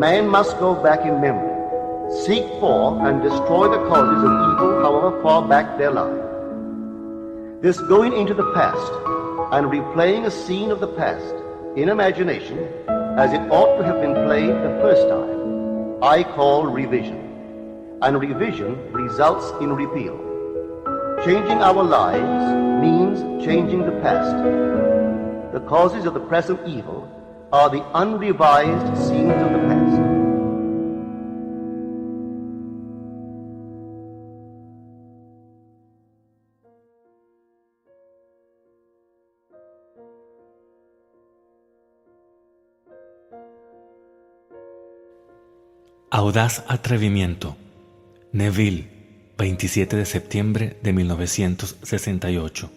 man must go back in memory, seek for and destroy the causes of evil, however far back they lie. This going into the past and replaying a scene of the past in imagination as it ought to have been played the first time, I call revision. And revision results in repeal. Changing our lives means changing the past. The causes of the present evil are the unrevised scenes of the past. Audaz atrevimiento. Neville, 27 de septiembre de 1968.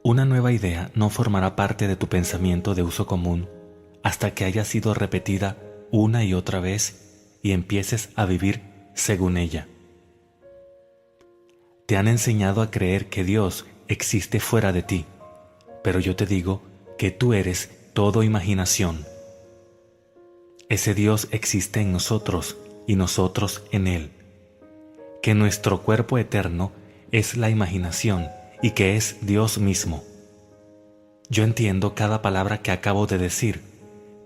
Una nueva idea no formará parte de tu pensamiento de uso común hasta que haya sido repetida una y otra vez y empieces a vivir según ella. Te han enseñado a creer que Dios existe fuera de ti, pero yo te digo que tú eres todo imaginación. Ese Dios existe en nosotros y nosotros en Él, que nuestro cuerpo eterno es la imaginación y que es Dios mismo. Yo entiendo cada palabra que acabo de decir,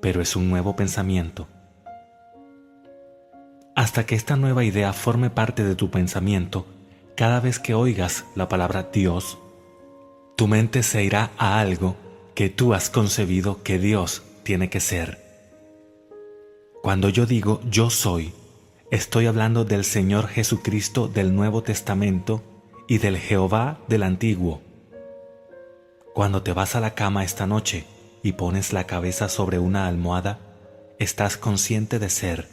pero es un nuevo pensamiento. Hasta que esta nueva idea forme parte de tu pensamiento, cada vez que oigas la palabra Dios, tu mente se irá a algo que tú has concebido que Dios tiene que ser. Cuando yo digo yo soy, estoy hablando del Señor Jesucristo del Nuevo Testamento y del Jehová del Antiguo. Cuando te vas a la cama esta noche y pones la cabeza sobre una almohada, estás consciente de ser.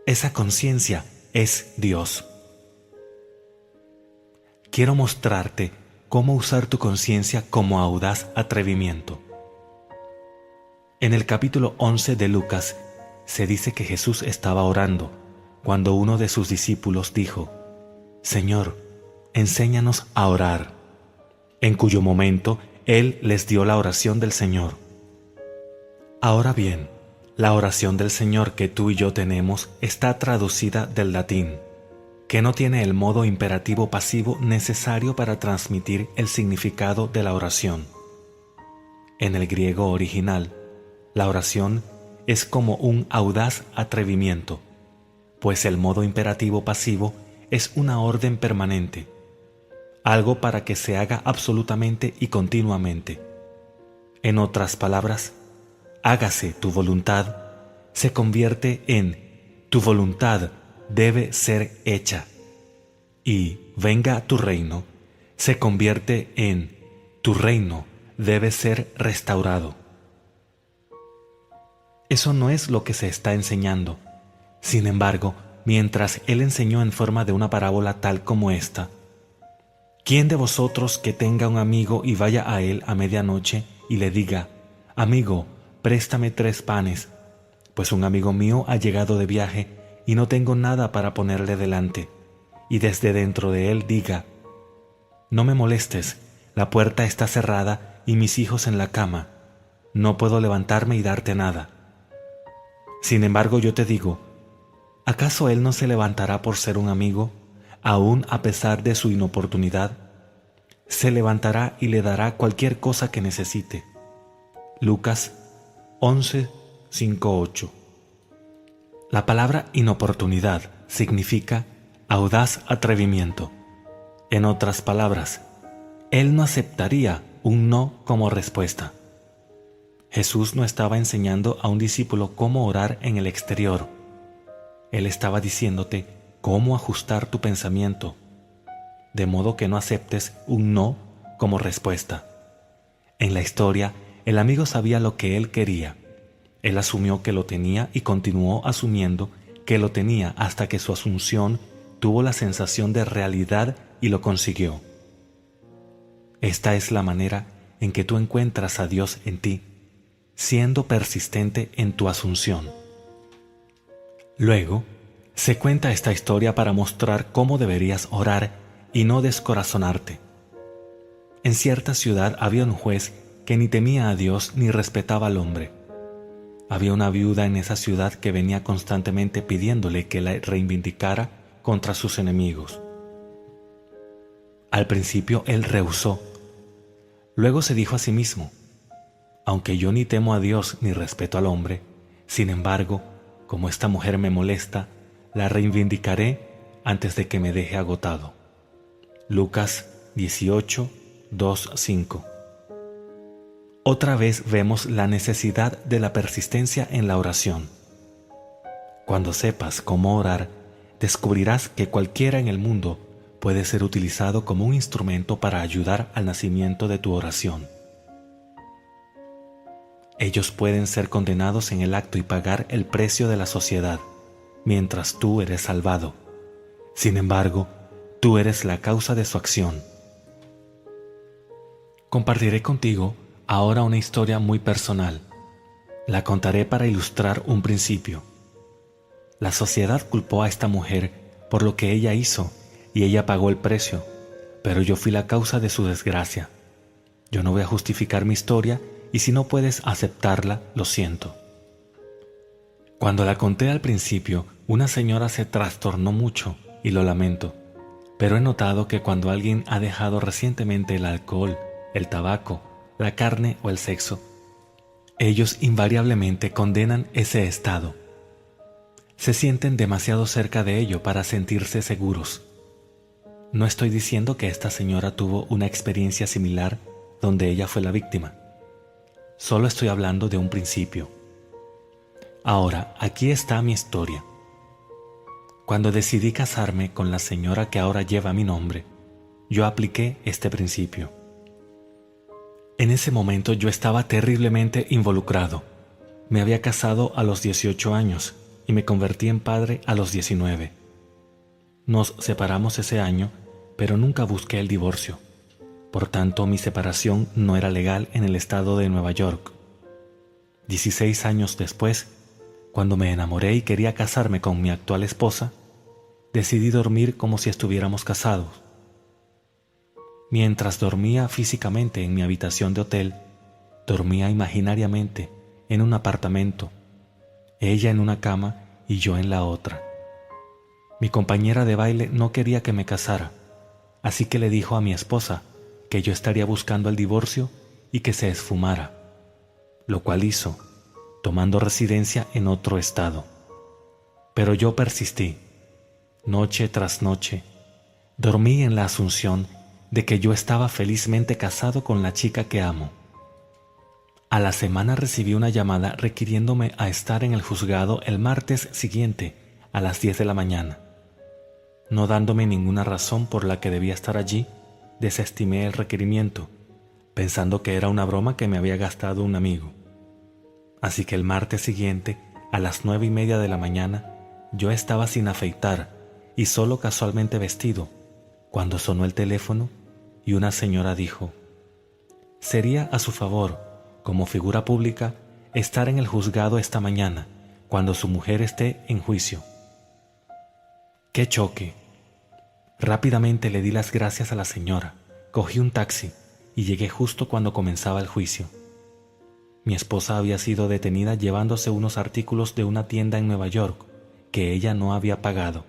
Esa conciencia es Dios. Quiero mostrarte cómo usar tu conciencia como audaz atrevimiento. En el capítulo 11 de Lucas se dice que Jesús estaba orando cuando uno de sus discípulos dijo: Señor, enséñanos a orar, en cuyo momento Él les dio la oración del Señor. Ahora bien, la oración del Señor que tú y yo tenemos está traducida del latín, que no tiene el modo imperativo pasivo necesario para transmitir el significado de la oración. En el griego original, la oración es como un audaz atrevimiento, pues el modo imperativo pasivo es una orden permanente, algo para que se haga absolutamente y continuamente. En otras palabras, hágase tu voluntad se convierte en tu voluntad debe ser hecha, y venga tu reino se convierte en tu reino debe ser restaurado. Eso no es lo que se está enseñando. Sin embargo, mientras él enseñó en forma de una parábola tal como esta: ¿quién de vosotros que tenga un amigo y vaya a él a medianoche y le diga: amigo, préstame 3 panes, pues un amigo mío ha llegado de viaje y no tengo nada para ponerle delante? Y desde dentro de él diga: no me molestes, la puerta está cerrada y mis hijos en la cama, no puedo levantarme y darte nada. Sin embargo, yo te digo, ¿acaso él no se levantará por ser un amigo, aún a pesar de su inoportunidad? Se levantará y le dará cualquier cosa que necesite. Lucas 11:5-8. La palabra inoportunidad significa audaz atrevimiento. En otras palabras, él no aceptaría un no como respuesta. Jesús no estaba enseñando a un discípulo cómo orar en el exterior. Él estaba diciéndote cómo ajustar tu pensamiento, de modo que no aceptes un no como respuesta. En la historia, el amigo sabía lo que él quería. Él asumió que lo tenía y continuó asumiendo que lo tenía hasta que su asunción tuvo la sensación de realidad y lo consiguió. Esta es la manera en que tú encuentras a Dios en ti, siendo persistente en tu asunción. Luego, se cuenta esta historia para mostrar cómo deberías orar y no descorazonarte. En cierta ciudad había un juez que ni temía a Dios ni respetaba al hombre. Había una viuda en esa ciudad que venía constantemente pidiéndole que la reivindicara contra sus enemigos. Al principio él rehusó. Luego se dijo a sí mismo: aunque yo ni temo a Dios ni respeto al hombre, sin embargo, como esta mujer me molesta, la reivindicaré antes de que me deje agotado. Lucas 18, 2, 5. Otra vez vemos la necesidad de la persistencia en la oración. Cuando sepas cómo orar, descubrirás que cualquiera en el mundo puede ser utilizado como un instrumento para ayudar al nacimiento de tu oración. Ellos pueden ser condenados en el acto y pagar el precio de la sociedad, mientras tú eres salvado. Sin embargo, tú eres la causa de su acción. Compartiré contigo ahora una historia muy personal. La contaré para ilustrar un principio. La sociedad culpó a esta mujer por lo que ella hizo y ella pagó el precio, pero yo fui la causa de su desgracia. Yo no voy a justificar mi historia y si no puedes aceptarla, lo siento. Cuando la conté al principio, una señora se trastornó mucho y lo lamento, pero he notado que cuando alguien ha dejado recientemente el alcohol, el tabaco, la carne o el sexo, ellos invariablemente condenan ese estado. Se sienten demasiado cerca de ello para sentirse seguros. No estoy diciendo que esta señora tuvo una experiencia similar donde ella fue la víctima. Solo estoy hablando de un principio. Ahora, aquí está mi historia. Cuando decidí casarme con la señora que ahora lleva mi nombre, yo apliqué este principio. En ese momento yo estaba terriblemente involucrado. Me había casado a los 18 años y me convertí en padre a los 19. Nos separamos ese año, pero nunca busqué el divorcio. Por tanto, mi separación no era legal en el estado de Nueva York. 16 años después, cuando me enamoré y quería casarme con mi actual esposa, decidí dormir como si estuviéramos casados. Mientras dormía físicamente en mi habitación de hotel, dormía imaginariamente en un apartamento, ella en una cama y yo en la otra. Mi compañera de baile no quería que me casara, así que le dijo a mi esposa que yo estaría buscando el divorcio y que se esfumara, lo cual hizo, tomando residencia en otro estado. Pero yo persistí. Noche tras noche, dormí en la asunción de que yo estaba felizmente casado con la chica que amo. A la semana recibí una llamada requiriéndome a estar en el juzgado el martes siguiente a las 10 de la mañana. No dándome ninguna razón por la que debía estar allí, desestimé el requerimiento, pensando que era una broma que me había gastado un amigo. Así que el martes siguiente, a las 9:30 de la mañana, yo estaba sin afeitar y solo casualmente vestido, cuando sonó el teléfono y una señora dijo: «Sería a su favor, como figura pública, estar en el juzgado esta mañana, cuando su mujer esté en juicio». ¡Qué choque! Rápidamente le di las gracias a la señora, cogí un taxi y llegué justo cuando comenzaba el juicio. Mi esposa había sido detenida llevándose unos artículos de una tienda en Nueva York que ella no había pagado.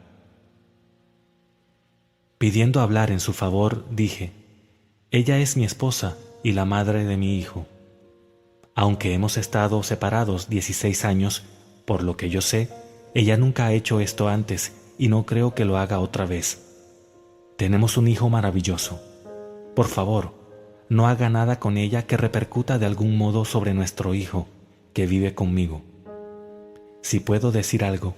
Pidiendo hablar en su favor, dije: «Ella es mi esposa y la madre de mi hijo. Aunque hemos estado separados 16 años, por lo que yo sé, ella nunca ha hecho esto antes y no creo que lo haga otra vez. Tenemos un hijo maravilloso. Por favor, no haga nada con ella que repercuta de algún modo sobre nuestro hijo, que vive conmigo. Si puedo decir algo,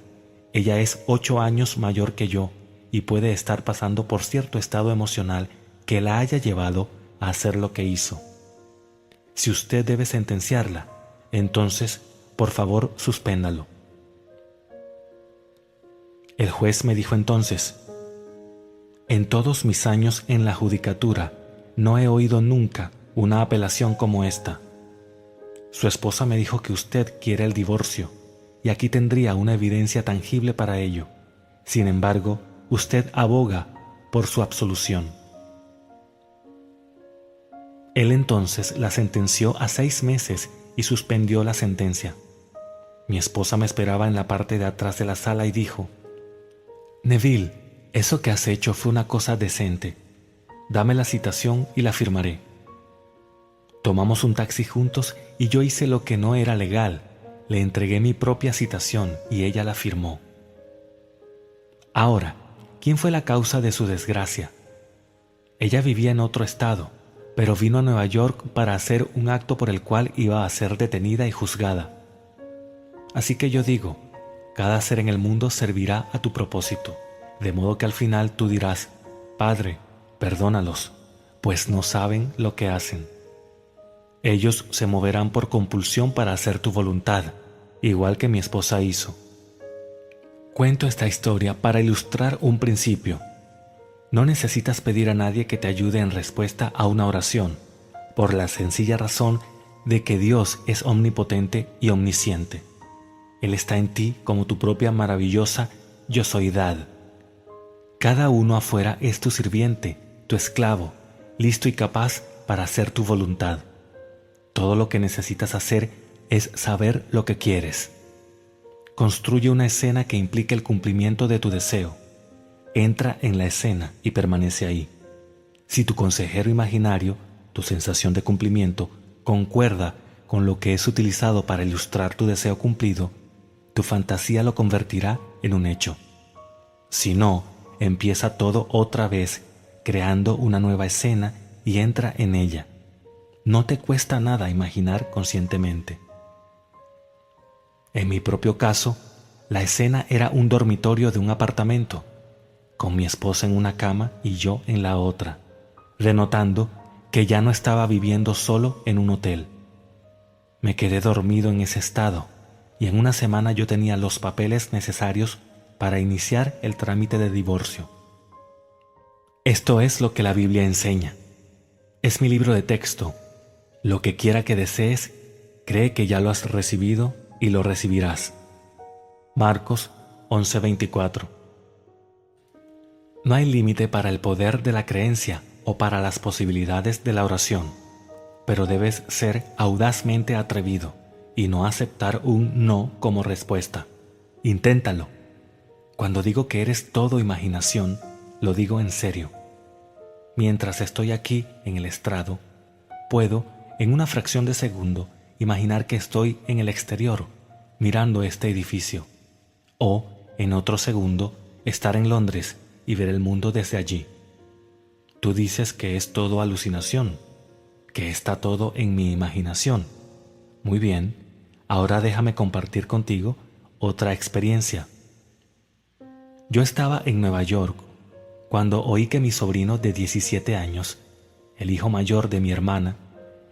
ella es 8 años mayor que yo y puede estar pasando por cierto estado emocional que la haya llevado a hacer lo que hizo. Si usted debe sentenciarla, entonces, por favor, suspéndalo». El juez me dijo entonces: «En todos mis años en la judicatura, no he oído nunca una apelación como esta. Su esposa me dijo que usted quiere el divorcio, y aquí tendría una evidencia tangible para ello. Sin embargo, usted aboga por su absolución». Él entonces la sentenció a 6 meses y suspendió la sentencia. Mi esposa me esperaba en la parte de atrás de la sala y dijo: «Neville, eso que has hecho fue una cosa decente. Dame la citación y la firmaré». Tomamos un taxi juntos y yo hice lo que no era legal. Le entregué mi propia citación y ella la firmó. Ahora, ¿quién fue la causa de su desgracia? Ella vivía en otro estado, pero vino a Nueva York para hacer un acto por el cual iba a ser detenida y juzgada. Así que yo digo, cada ser en el mundo servirá a tu propósito, de modo que al final tú dirás: «Padre, perdónalos, pues no saben lo que hacen». Ellos se moverán por compulsión para hacer tu voluntad, igual que mi esposa hizo. Cuento esta historia para ilustrar un principio. No necesitas pedir a nadie que te ayude en respuesta a una oración, por la sencilla razón de que Dios es omnipotente y omnisciente. Él está en ti como tu propia maravillosa yo-soidad. Cada uno afuera es tu sirviente, tu esclavo, listo y capaz para hacer tu voluntad. Todo lo que necesitas hacer es saber lo que quieres. Construye una escena que implique el cumplimiento de tu deseo. Entra en la escena y permanece ahí. Si tu consejero imaginario, tu sensación de cumplimiento, concuerda con lo que es utilizado para ilustrar tu deseo cumplido, tu fantasía lo convertirá en un hecho. Si no, empieza todo otra vez, creando una nueva escena y entra en ella. No te cuesta nada imaginar conscientemente. En mi propio caso, la escena era un dormitorio de un apartamento, con mi esposa en una cama y yo en la otra, denotando que ya no estaba viviendo solo en un hotel. Me quedé dormido en ese estado y en una semana yo tenía los papeles necesarios para iniciar el trámite de divorcio. Esto es lo que la Biblia enseña. Es mi libro de texto. Lo que quiera que desees, cree que ya lo has recibido y lo recibirás. Marcos 11:24. No hay límite para el poder de la creencia o para las posibilidades de la oración, pero debes ser audazmente atrevido y no aceptar un no como respuesta. Inténtalo. Cuando digo que eres todo imaginación, lo digo en serio. Mientras estoy aquí en el estrado, puedo, en una fracción de segundo, imaginar que estoy en el exterior, mirando este edificio, o, en otro segundo, estar en Londres y ver el mundo desde allí. Tú dices que es todo alucinación, que está todo en mi imaginación. Muy bien, ahora déjame compartir contigo otra experiencia. Yo estaba en Nueva York cuando oí que mi sobrino de 17 años, el hijo mayor de mi hermana,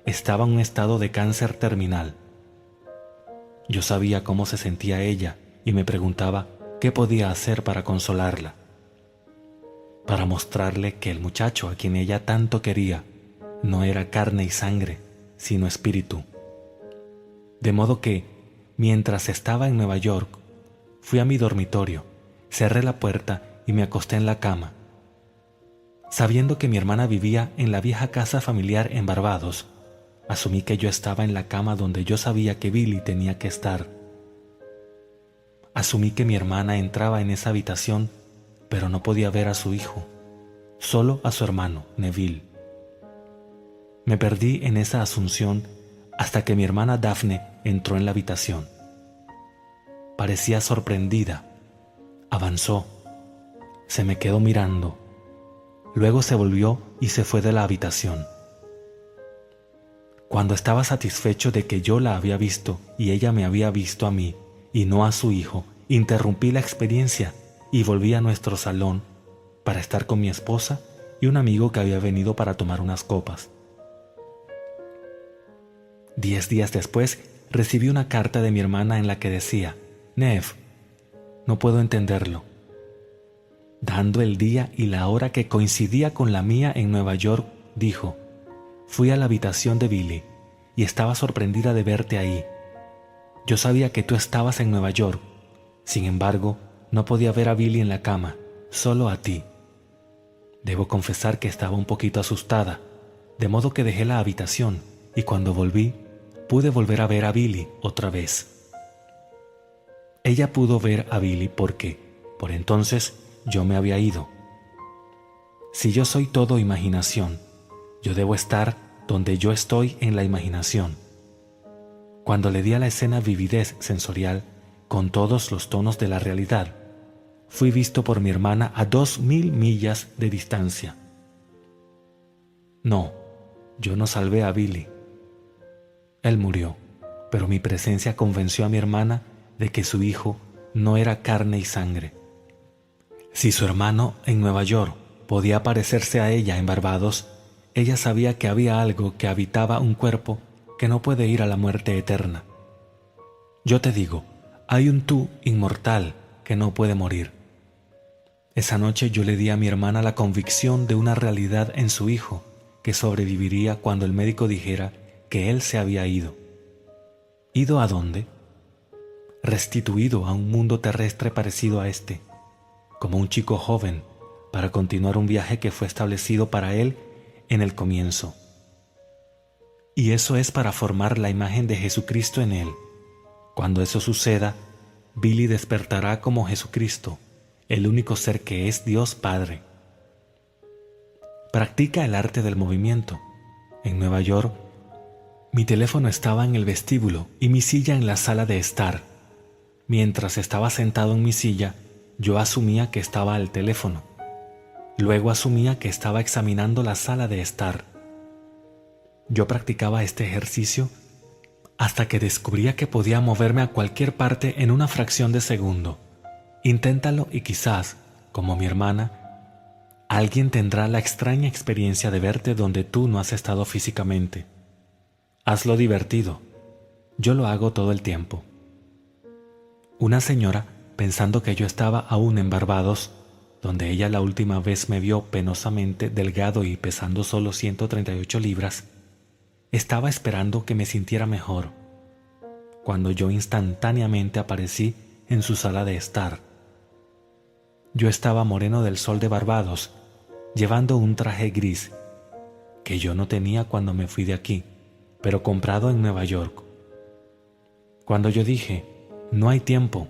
estaba en un estado de cáncer terminal. Yo sabía cómo se sentía ella y me preguntaba qué podía hacer para consolarla, para mostrarle que el muchacho a quien ella tanto quería no era carne y sangre, sino espíritu. De modo que, mientras estaba en Nueva York, fui a mi dormitorio, cerré la puerta y me acosté en la cama. Sabiendo que mi hermana vivía en la vieja casa familiar en Barbados, asumí que yo estaba en la cama donde yo sabía que Billy tenía que estar. Asumí que mi hermana entraba en esa habitación, pero no podía ver a su hijo, solo a su hermano, Neville. Me perdí en esa asunción hasta que mi hermana Daphne entró en la habitación. Parecía sorprendida. Avanzó. Se me quedó mirando. Luego se volvió y se fue de la habitación. Cuando estaba satisfecho de que yo la había visto y ella me había visto a mí y no a su hijo, interrumpí la experiencia y volví a nuestro salón para estar con mi esposa y un amigo que había venido para tomar unas copas. 10 días después recibí una carta de mi hermana en la que decía: «Nev, no puedo entenderlo». Dando el día y la hora que coincidía con la mía en Nueva York, dijo: «Fui a la habitación de Billy y estaba sorprendida de verte ahí. Yo sabía que tú estabas en Nueva York. Sin embargo, no podía ver a Billy en la cama, solo a ti. Debo confesar que estaba un poquito asustada, de modo que dejé la habitación y cuando volví, pude volver a ver a Billy otra vez». Ella pudo ver a Billy porque, por entonces, yo me había ido. Si yo soy todo imaginación, yo debo estar donde yo estoy en la imaginación. Cuando le di a la escena vividez sensorial con todos los tonos de la realidad, fui visto por mi hermana a 2000 millas de distancia. No, yo no salvé a Billy. Él murió, pero mi presencia convenció a mi hermana de que su hijo no era carne y sangre. Si su hermano en Nueva York podía parecerse a ella en Barbados, ella sabía que había algo que habitaba un cuerpo que no puede ir a la muerte eterna. Yo te digo, hay un tú inmortal que no puede morir. Esa noche yo le di a mi hermana la convicción de una realidad en su hijo que sobreviviría cuando el médico dijera que él se había ido. ¿Ido a dónde? Restituido a un mundo terrestre parecido a este, como un chico joven, para continuar un viaje que fue establecido para él en el comienzo. Y eso es para formar la imagen de Jesucristo en él. Cuando eso suceda, Billy despertará como Jesucristo, el único ser que es Dios Padre. Practica el arte del movimiento. En Nueva York, mi teléfono estaba en el vestíbulo y mi silla en la sala de estar. Mientras estaba sentado en mi silla, yo asumía que estaba al teléfono. Luego asumía que estaba examinando la sala de estar. Yo practicaba este ejercicio hasta que descubría que podía moverme a cualquier parte en una fracción de segundo. Inténtalo y quizás, como mi hermana, alguien tendrá la extraña experiencia de verte donde tú no has estado físicamente. Hazlo divertido. Yo lo hago todo el tiempo. Una señora, pensando que yo estaba aún en Barbados, donde ella la última vez me vio penosamente delgado y pesando solo 138 libras, estaba esperando que me sintiera mejor, cuando yo instantáneamente aparecí en su sala de estar. Yo estaba moreno del sol de Barbados, llevando un traje gris, que yo no tenía cuando me fui de aquí, pero comprado en Nueva York. Cuando yo dije, no hay tiempo,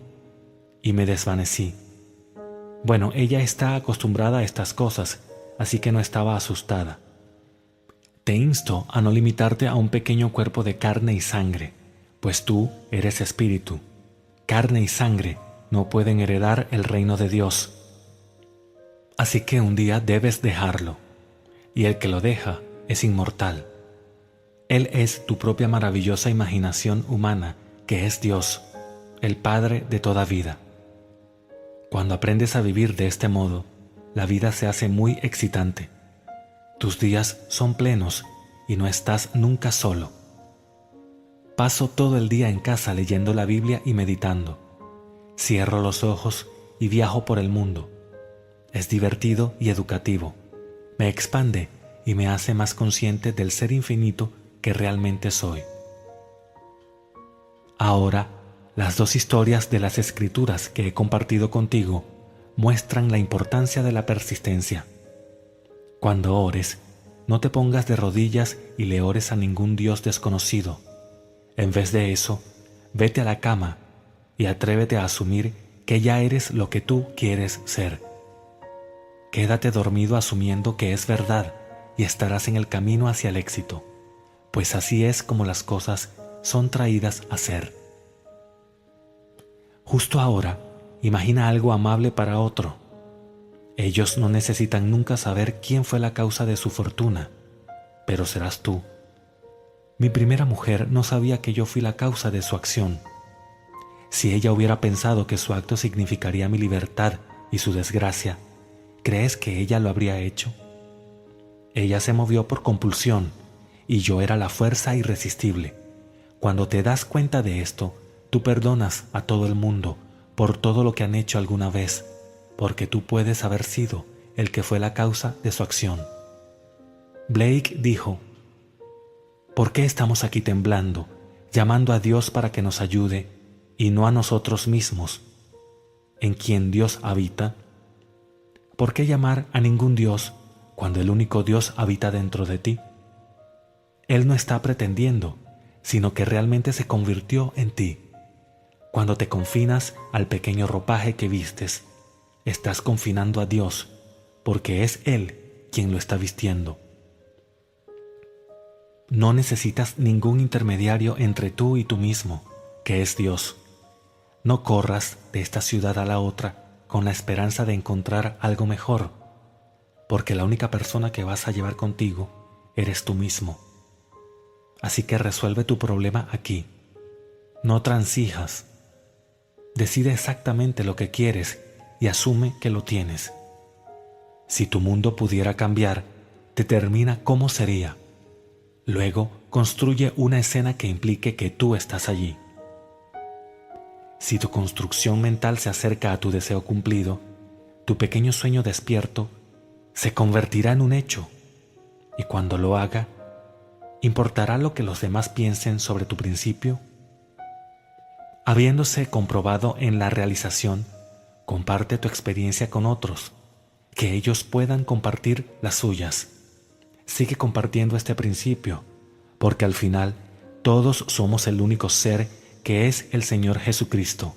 y me desvanecí. Bueno, ella está acostumbrada a estas cosas, así que no estaba asustada. Te insto a no limitarte a un pequeño cuerpo de carne y sangre, pues tú eres espíritu. Carne y sangre no pueden heredar el reino de Dios. Así que un día debes dejarlo, y el que lo deja es inmortal. Él es tu propia maravillosa imaginación humana, que es Dios, el Padre de toda vida. Cuando aprendes a vivir de este modo, la vida se hace muy excitante. Tus días son plenos y no estás nunca solo. Paso todo el día en casa leyendo la Biblia y meditando. Cierro los ojos y viajo por el mundo. Es divertido y educativo. Me expande y me hace más consciente del ser infinito que realmente soy. Ahora, las dos historias de las Escrituras que he compartido contigo muestran la importancia de la persistencia. Cuando ores, no te pongas de rodillas y le ores a ningún Dios desconocido. En vez de eso, vete a la cama y atrévete a asumir que ya eres lo que tú quieres ser. Quédate dormido asumiendo que es verdad y estarás en el camino hacia el éxito, pues así es como las cosas son traídas a ser. Justo ahora, imagina algo amable para otro. Ellos no necesitan nunca saber quién fue la causa de su fortuna, pero serás tú. Mi primera mujer no sabía que yo fui la causa de su acción. Si ella hubiera pensado que su acto significaría mi libertad y su desgracia, ¿crees que ella lo habría hecho? Ella se movió por compulsión y yo era la fuerza irresistible. Cuando te das cuenta de esto, tú perdonas a todo el mundo por todo lo que han hecho alguna vez, porque tú puedes haber sido el que fue la causa de su acción. Blake dijo, ¿por qué estamos aquí temblando, llamando a Dios para que nos ayude y no a nosotros mismos, en quien Dios habita? ¿Por qué llamar a ningún Dios cuando el único Dios habita dentro de ti? Él no está pretendiendo, sino que realmente se convirtió en ti. Cuando te confinas al pequeño ropaje que vistes, estás confinando a Dios, porque es Él quien lo está vistiendo. No necesitas ningún intermediario entre tú y tú mismo, que es Dios. No corras de esta ciudad a la otra con la esperanza de encontrar algo mejor, porque la única persona que vas a llevar contigo eres tú mismo. Así que resuelve tu problema aquí. No transijas. Decide exactamente lo que quieres y asume que lo tienes. Si tu mundo pudiera cambiar, determina cómo sería. Luego, construye una escena que implique que tú estás allí. Si tu construcción mental se acerca a tu deseo cumplido, tu pequeño sueño despierto se convertirá en un hecho, y cuando lo haga, ¿importará lo que los demás piensen sobre tu principio? Habiéndose comprobado en la realización, comparte tu experiencia con otros, que ellos puedan compartir las suyas. Sigue compartiendo este principio, porque al final todos somos el único ser que es el Señor Jesucristo,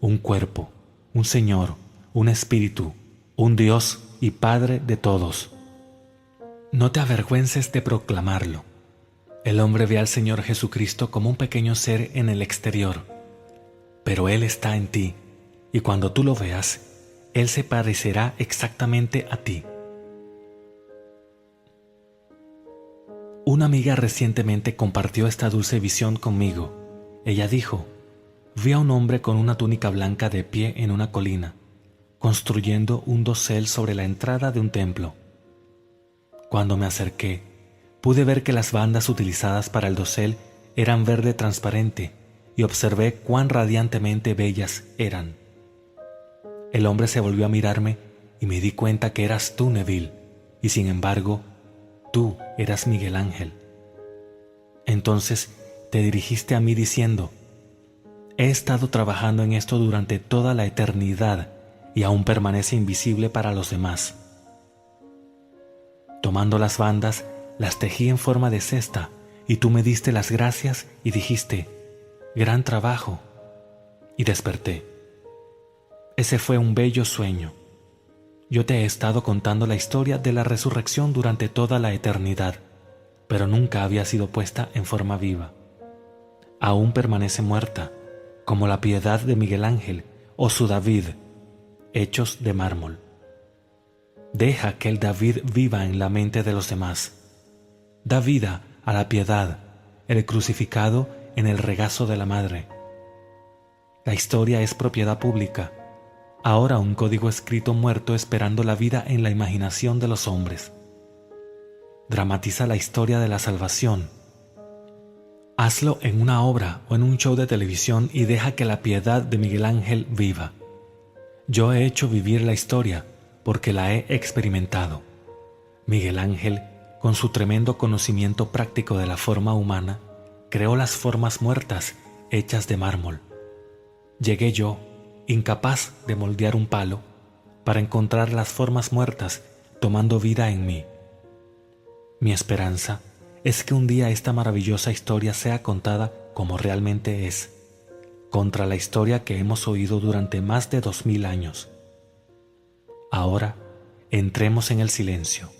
un cuerpo, un Señor, un Espíritu, un Dios y Padre de todos. No te avergüences de proclamarlo. El hombre ve al Señor Jesucristo como un pequeño ser en el exterior, pero Él está en ti, y cuando tú lo veas, Él se parecerá exactamente a ti. Una amiga recientemente compartió esta dulce visión conmigo. Ella dijo: vi a un hombre con una túnica blanca de pie en una colina, construyendo un dosel sobre la entrada de un templo. Cuando me acerqué, pude ver que las bandas utilizadas para el dosel eran verde transparente y observé cuán radiantemente bellas eran. El hombre se volvió a mirarme y me di cuenta que eras tú, Neville, y sin embargo, tú eras Miguel Ángel. Entonces te dirigiste a mí diciendo: he estado trabajando en esto durante toda la eternidad y aún permanece invisible para los demás. Tomando las bandas, las tejí en forma de cesta y tú me diste las gracias y dijiste: gran trabajo. Y desperté. Ese fue un bello sueño. Yo te he estado contando la historia de la resurrección durante toda la eternidad, pero nunca había sido puesta en forma viva. Aún permanece muerta, como la piedad de Miguel Ángel o su David, hechos de mármol. Deja que el David viva en la mente de los demás. Da vida a la piedad, el crucificado en el regazo de la madre. La historia es propiedad pública, ahora un código escrito muerto esperando la vida en la imaginación de los hombres. Dramatiza la historia de la salvación. Hazlo en una obra o en un show de televisión y deja que la piedad de Miguel Ángel viva. Yo he hecho vivir la historia porque la he experimentado. Miguel Ángel, con su tremendo conocimiento práctico de la forma humana, creó las formas muertas hechas de mármol. Llegué yo, incapaz de moldear un palo, para encontrar las formas muertas tomando vida en mí. Mi esperanza es que un día esta maravillosa historia sea contada como realmente es, contra la historia que hemos oído durante más de 2000 años. Ahora, entremos en el silencio.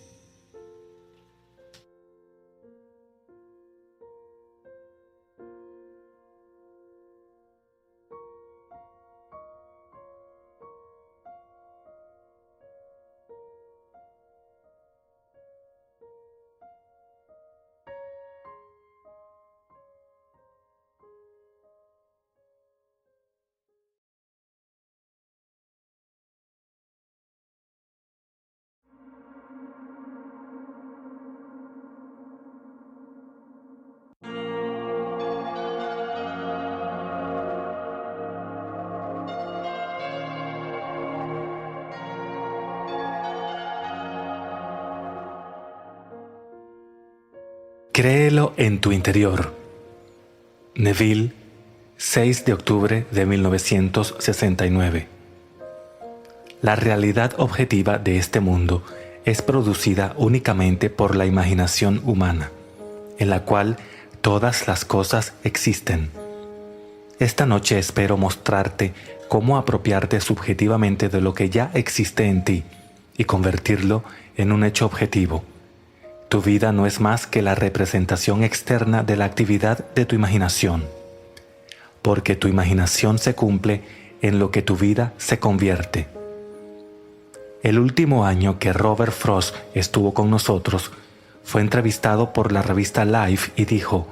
Créelo en tu interior. Neville, 6 de octubre de 1969. La realidad objetiva de este mundo es producida únicamente por la imaginación humana, en la cual todas las cosas existen. Esta noche espero mostrarte cómo apropiarte subjetivamente de lo que ya existe en ti y convertirlo en un hecho objetivo. Tu vida no es más que la representación externa de la actividad de tu imaginación, porque tu imaginación se cumple en lo que tu vida se convierte. El último año que Robert Frost estuvo con nosotros, fue entrevistado por la revista Life y dijo: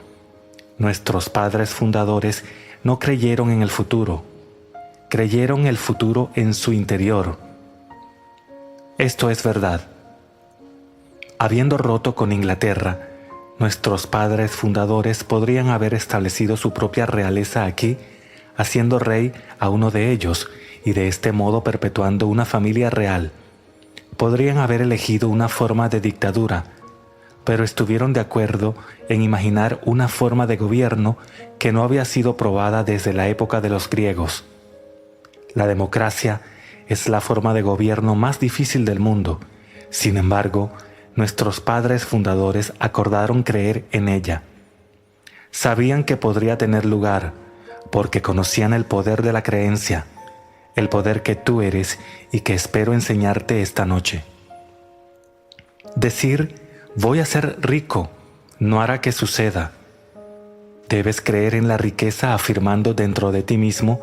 nuestros padres fundadores no creyeron en el futuro, creyeron el futuro en su interior. Esto es verdad. Habiendo roto con Inglaterra, nuestros padres fundadores podrían haber establecido su propia realeza aquí, haciendo rey a uno de ellos y de este modo perpetuando una familia real. Podrían haber elegido una forma de dictadura, pero estuvieron de acuerdo en imaginar una forma de gobierno que no había sido probada desde la época de los griegos. La democracia es la forma de gobierno más difícil del mundo. Sin embargo, nuestros padres fundadores acordaron creer en ella. Sabían que podría tener lugar, porque conocían el poder de la creencia, el poder que tú eres y que espero enseñarte esta noche. Decir, voy a ser rico, no hará que suceda. Debes creer en la riqueza afirmando dentro de ti mismo,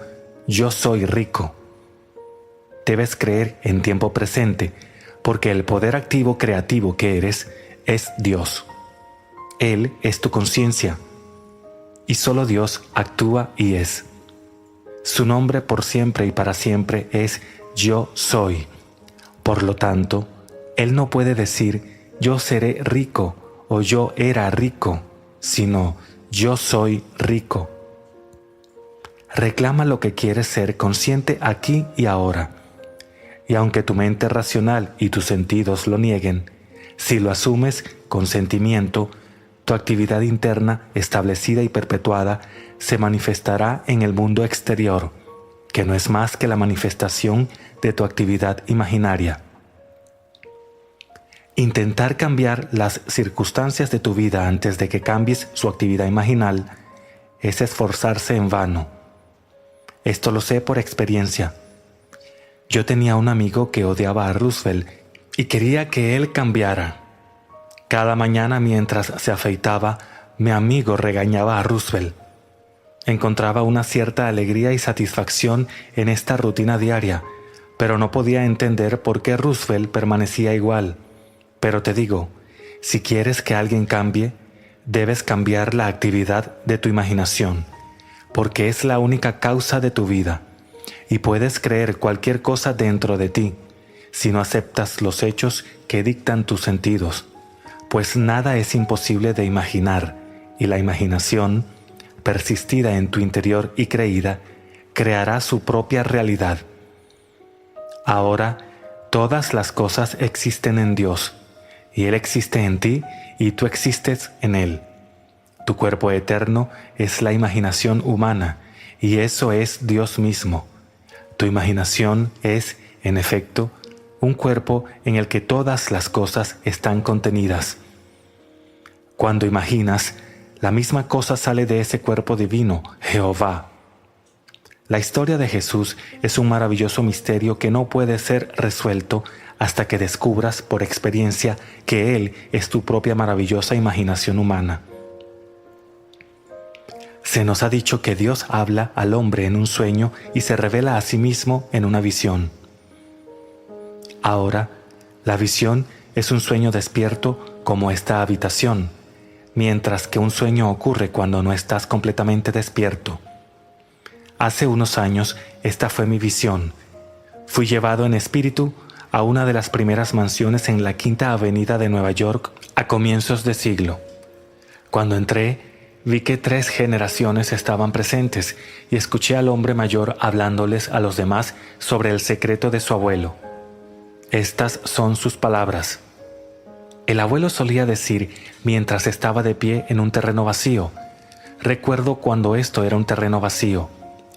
yo soy rico. Debes creer en tiempo presente, porque el poder activo creativo que eres es Dios. Él es tu conciencia, y solo Dios actúa y es. Su nombre por siempre y para siempre es Yo Soy. Por lo tanto, Él no puede decir yo seré rico o yo era rico, sino yo soy rico. Reclama lo que quieres ser consciente aquí y ahora. Y aunque tu mente racional y tus sentidos lo nieguen, si lo asumes con sentimiento, tu actividad interna establecida y perpetuada se manifestará en el mundo exterior, que no es más que la manifestación de tu actividad imaginaria. Intentar cambiar las circunstancias de tu vida antes de que cambies su actividad imaginal es esforzarse en vano. Esto lo sé por experiencia. Yo tenía un amigo que odiaba a Roosevelt y quería que él cambiara. Cada mañana mientras se afeitaba, mi amigo regañaba a Roosevelt. Encontraba una cierta alegría y satisfacción en esta rutina diaria, pero no podía entender por qué Roosevelt permanecía igual. Pero te digo, si quieres que alguien cambie, debes cambiar la actividad de tu imaginación, porque es la única causa de tu vida. Y puedes creer cualquier cosa dentro de ti, si no aceptas los hechos que dictan tus sentidos, pues nada es imposible de imaginar, y la imaginación, persistida en tu interior y creída, creará su propia realidad. Ahora, todas las cosas existen en Dios, y Él existe en ti, y tú existes en Él. Tu cuerpo eterno es la imaginación humana, y eso es Dios mismo. Tu imaginación es, en efecto, un cuerpo en el que todas las cosas están contenidas. Cuando imaginas, la misma cosa sale de ese cuerpo divino, Jehová. La historia de Jesús es un maravilloso misterio que no puede ser resuelto hasta que descubras por experiencia que Él es tu propia maravillosa imaginación humana. Se nos ha dicho que Dios habla al hombre en un sueño y se revela a sí mismo en una visión. Ahora, la visión es un sueño despierto como esta habitación, mientras que un sueño ocurre cuando no estás completamente despierto. Hace unos años, esta fue mi visión. Fui llevado en espíritu a una de las primeras mansiones en la Quinta Avenida de Nueva York a comienzos de siglo. Cuando entré, vi que 3 generaciones estaban presentes y escuché al hombre mayor hablándoles a los demás sobre el secreto de su abuelo. Estas son sus palabras. El abuelo solía decir mientras estaba de pie en un terreno vacío: recuerdo cuando esto era un terreno vacío,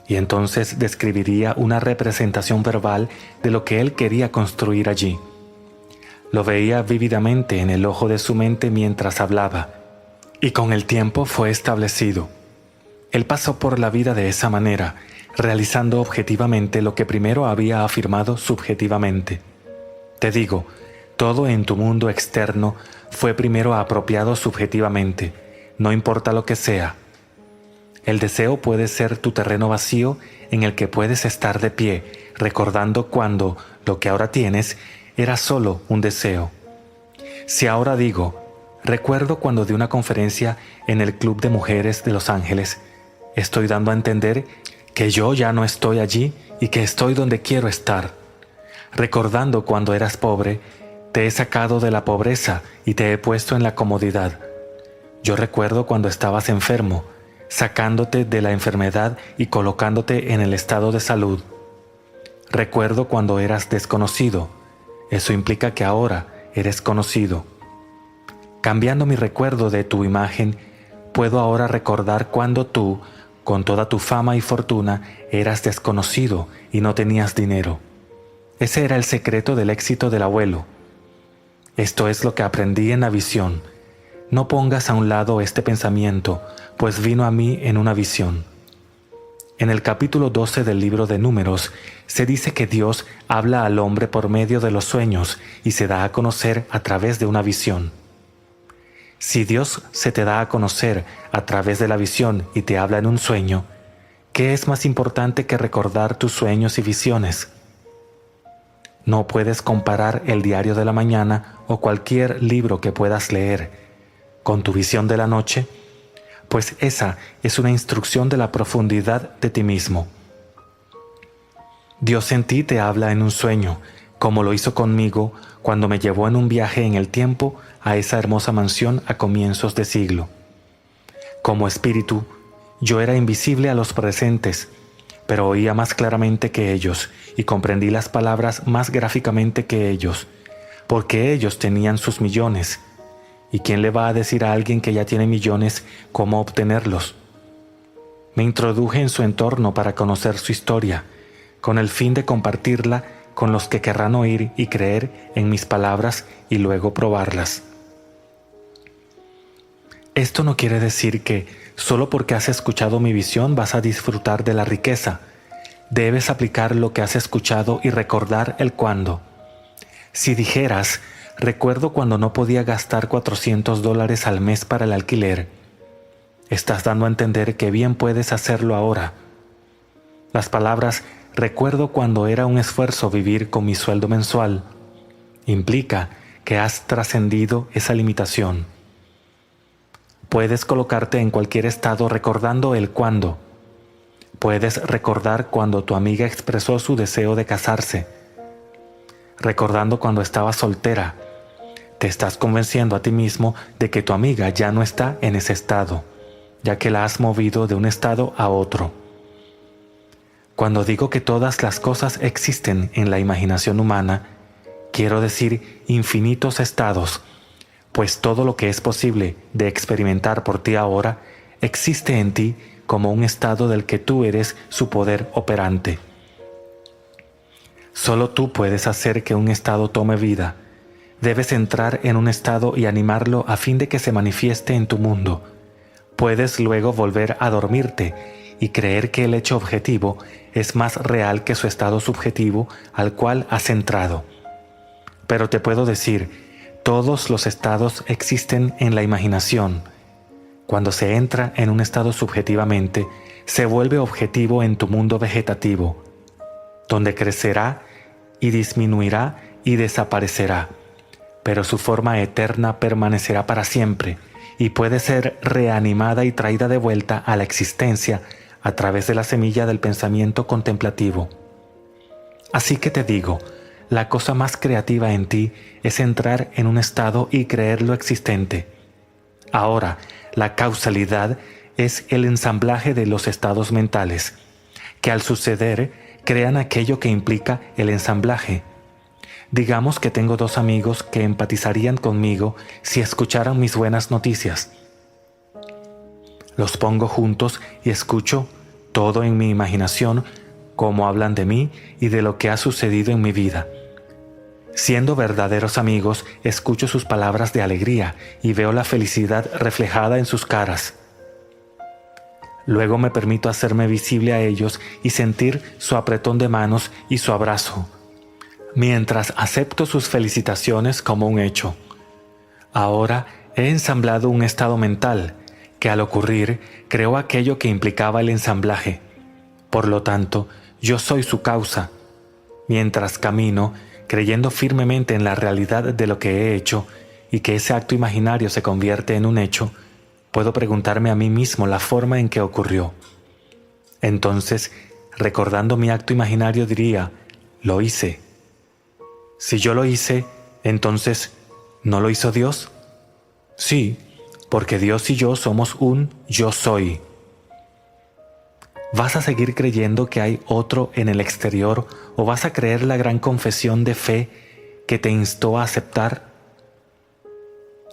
y entonces describiría una representación verbal de lo que él quería construir allí. Lo veía vívidamente en el ojo de su mente mientras hablaba, y con el tiempo fue establecido. Él pasó por la vida de esa manera, realizando objetivamente lo que primero había afirmado subjetivamente. Te digo, todo en tu mundo externo fue primero apropiado subjetivamente, no importa lo que sea. El deseo puede ser tu terreno vacío en el que puedes estar de pie, recordando cuando lo que ahora tienes era solo un deseo. Si ahora digo, recuerdo cuando di una conferencia en el Club de Mujeres de Los Ángeles, estoy dando a entender que yo ya no estoy allí y que estoy donde quiero estar. Recordando cuando eras pobre, te he sacado de la pobreza y te he puesto en la comodidad. Yo recuerdo cuando estabas enfermo, sacándote de la enfermedad y colocándote en el estado de salud. Recuerdo cuando eras desconocido. Eso implica que ahora eres conocido. Cambiando mi recuerdo de tu imagen, puedo ahora recordar cuando tú, con toda tu fama y fortuna, eras desconocido y no tenías dinero. Ese era el secreto del éxito del abuelo. Esto es lo que aprendí en la visión. No pongas a un lado este pensamiento, pues vino a mí en una visión. En el capítulo 12 del libro de Números, se dice que Dios habla al hombre por medio de los sueños y se da a conocer a través de una visión. Si Dios se te da a conocer a través de la visión y te habla en un sueño, ¿qué es más importante que recordar tus sueños y visiones? No puedes comparar el diario de la mañana o cualquier libro que puedas leer con tu visión de la noche, pues esa es una instrucción de la profundidad de ti mismo. Dios en ti te habla en un sueño, como lo hizo conmigo cuando me llevó en un viaje en el tiempo a esa hermosa mansión a comienzos de siglo. Como espíritu, yo era invisible a los presentes, pero oía más claramente que ellos y comprendí las palabras más gráficamente que ellos, porque ellos tenían sus millones. ¿Y quién le va a decir a alguien que ya tiene millones cómo obtenerlos? Me introduje en su entorno para conocer su historia, con el fin de compartirla con los que querrán oír y creer en mis palabras y luego probarlas. Esto no quiere decir que, solo porque has escuchado mi visión, vas a disfrutar de la riqueza. Debes aplicar lo que has escuchado y recordar el cuándo. Si dijeras, recuerdo cuando no podía gastar $400 al mes para el alquiler, estás dando a entender que bien puedes hacerlo ahora. Las palabras recuerdo cuando era un esfuerzo vivir con mi sueldo mensual implica que has trascendido esa limitación. Puedes colocarte en cualquier estado recordando el cuándo. Puedes recordar cuando tu amiga expresó su deseo de casarse. Recordando cuando estabas soltera, te estás convenciendo a ti mismo de que tu amiga ya no está en ese estado, ya que la has movido de un estado a otro. Cuando digo que todas las cosas existen en la imaginación humana, quiero decir infinitos estados, pues todo lo que es posible de experimentar por ti ahora existe en ti como un estado del que tú eres su poder operante. Solo tú puedes hacer que un estado tome vida. Debes entrar en un estado y animarlo a fin de que se manifieste en tu mundo. Puedes luego volver a dormirte y creer que el hecho objetivo es más real que su estado subjetivo al cual has entrado. Pero te puedo decir, todos los estados existen en la imaginación. Cuando se entra en un estado subjetivamente, se vuelve objetivo en tu mundo vegetativo, donde crecerá y disminuirá y desaparecerá, pero su forma eterna permanecerá para siempre y puede ser reanimada y traída de vuelta a la existencia a través de la semilla del pensamiento contemplativo. Así que te digo, la cosa más creativa en ti es entrar en un estado y creer lo existente. Ahora, la causalidad es el ensamblaje de los estados mentales, que al suceder crean aquello que implica el ensamblaje. Digamos que tengo dos amigos que empatizarían conmigo si escucharan mis buenas noticias. Los pongo juntos y escucho todo en mi imaginación, cómo hablan de mí y de lo que ha sucedido en mi vida. Siendo verdaderos amigos, escucho sus palabras de alegría y veo la felicidad reflejada en sus caras. Luego me permito hacerme visible a ellos y sentir su apretón de manos y su abrazo, mientras acepto sus felicitaciones como un hecho. Ahora he ensamblado un estado mental que al ocurrir creó aquello que implicaba el ensamblaje. Por lo tanto, yo soy su causa. Mientras camino, creyendo firmemente en la realidad de lo que he hecho y que ese acto imaginario se convierte en un hecho, puedo preguntarme a mí mismo la forma en que ocurrió. Entonces, recordando mi acto imaginario, diría, lo hice. Si yo lo hice, entonces, ¿no lo hizo Dios? Sí, porque Dios y yo somos un yo soy. ¿Vas a seguir creyendo que hay otro en el exterior o vas a creer la gran confesión de fe que te instó a aceptar?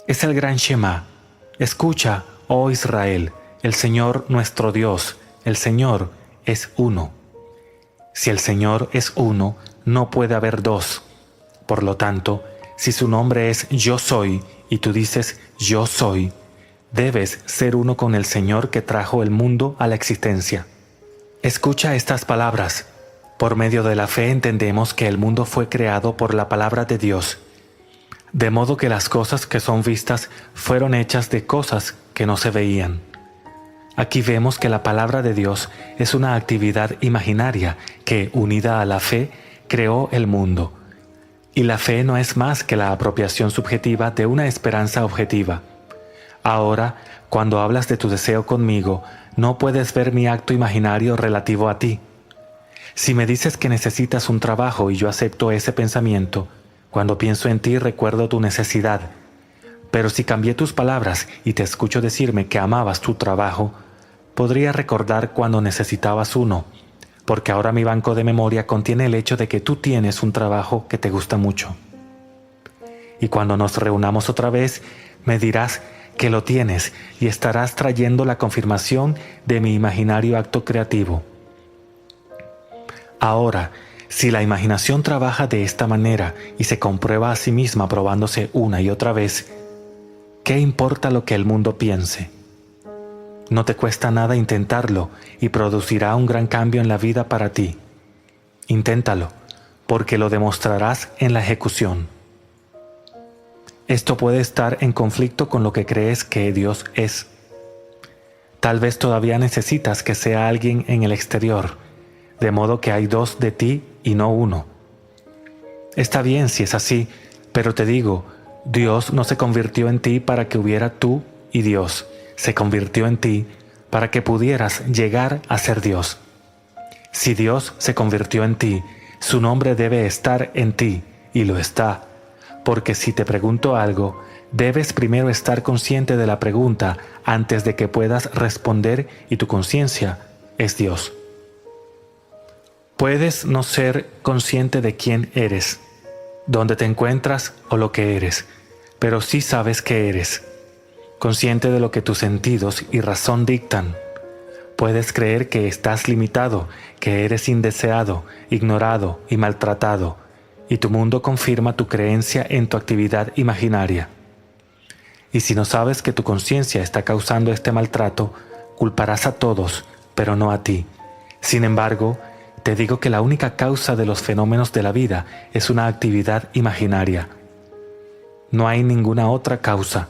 Es el gran Shema. Escucha, oh Israel, el Señor nuestro Dios, el Señor es uno. Si el Señor es uno, no puede haber dos. Por lo tanto, si su nombre es Yo Soy y tú dices Yo Soy, debes ser uno con el Señor que trajo el mundo a la existencia. Escucha estas palabras. Por medio de la fe entendemos que el mundo fue creado por la palabra de Dios, de modo que las cosas que son vistas fueron hechas de cosas que no se veían. Aquí vemos que la palabra de Dios es una actividad imaginaria que, unida a la fe, creó el mundo. Y la fe no es más que la apropiación subjetiva de una esperanza objetiva. Ahora, cuando hablas de tu deseo conmigo, no puedes ver mi acto imaginario relativo a ti. Si me dices que necesitas un trabajo y yo acepto ese pensamiento, cuando pienso en ti recuerdo tu necesidad. Pero si cambié tus palabras y te escucho decirme que amabas tu trabajo, podría recordar cuando necesitabas uno, porque ahora mi banco de memoria contiene el hecho de que tú tienes un trabajo que te gusta mucho. Y cuando nos reunamos otra vez, me dirás que lo tienes y estarás trayendo la confirmación de mi imaginario acto creativo. Ahora, si la imaginación trabaja de esta manera y se comprueba a sí misma probándose una y otra vez, ¿qué importa lo que el mundo piense? No te cuesta nada intentarlo y producirá un gran cambio en la vida para ti. Inténtalo, porque lo demostrarás en la ejecución. Esto puede estar en conflicto con lo que crees que Dios es. Tal vez todavía necesitas que sea alguien en el exterior, de modo que hay dos de ti y no uno. Está bien si es así, pero te digo, Dios no se convirtió en ti para que hubiera tú y Dios. Se convirtió en ti para que pudieras llegar a ser Dios. Si Dios se convirtió en ti, su nombre debe estar en ti, y lo está. Porque si te pregunto algo, debes primero estar consciente de la pregunta antes de que puedas responder y tu conciencia es Dios. Puedes no ser consciente de quién eres, dónde te encuentras o lo que eres, pero sí sabes que eres. Consciente de lo que tus sentidos y razón dictan. Puedes creer que estás limitado, que eres indeseado, ignorado y maltratado, y tu mundo confirma tu creencia en tu actividad imaginaria. Y si no sabes que tu conciencia está causando este maltrato, culparás a todos, pero no a ti. Sin embargo, te digo que la única causa de los fenómenos de la vida es una actividad imaginaria. No hay ninguna otra causa.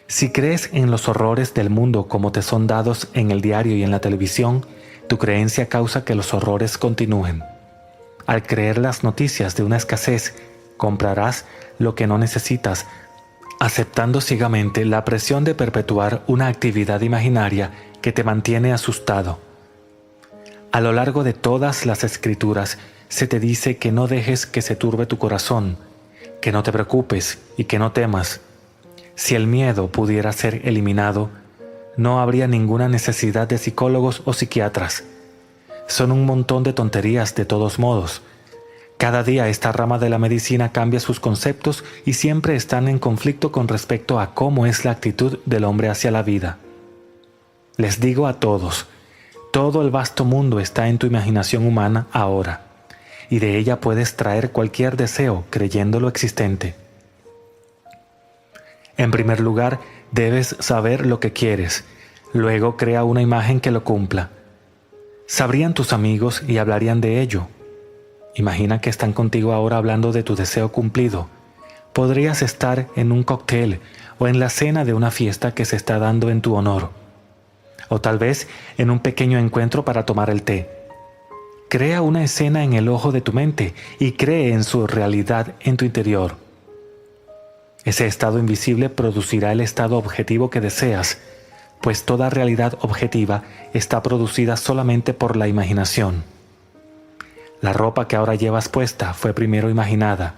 Si crees en los horrores del mundo como te son dados en el diario y en la televisión, tu creencia causa que los horrores continúen. Al creer las noticias de una escasez, comprarás lo que no necesitas, aceptando ciegamente la presión de perpetuar una actividad imaginaria que te mantiene asustado. A lo largo de todas las escrituras se te dice que no dejes que se turbe tu corazón, que no te preocupes y que no temas. Si el miedo pudiera ser eliminado, no habría ninguna necesidad de psicólogos o psiquiatras. Son un montón de tonterías de todos modos. Cada día esta rama de la medicina cambia sus conceptos y siempre están en conflicto con respecto a cómo es la actitud del hombre hacia la vida. Les digo a todos, todo el vasto mundo está en tu imaginación humana ahora, y de ella puedes traer cualquier deseo creyéndolo existente. En primer lugar, debes saber lo que quieres. Luego crea una imagen que lo cumpla. Sabrían tus amigos y hablarían de ello. Imagina que están contigo ahora hablando de tu deseo cumplido. Podrías estar en un cóctel o en la cena de una fiesta que se está dando en tu honor. O tal vez en un pequeño encuentro para tomar el té. Crea una escena en el ojo de tu mente y cree en su realidad en tu interior. Ese estado invisible producirá el estado objetivo que deseas, pues toda realidad objetiva está producida solamente por la imaginación. La ropa que ahora llevas puesta fue primero imaginada.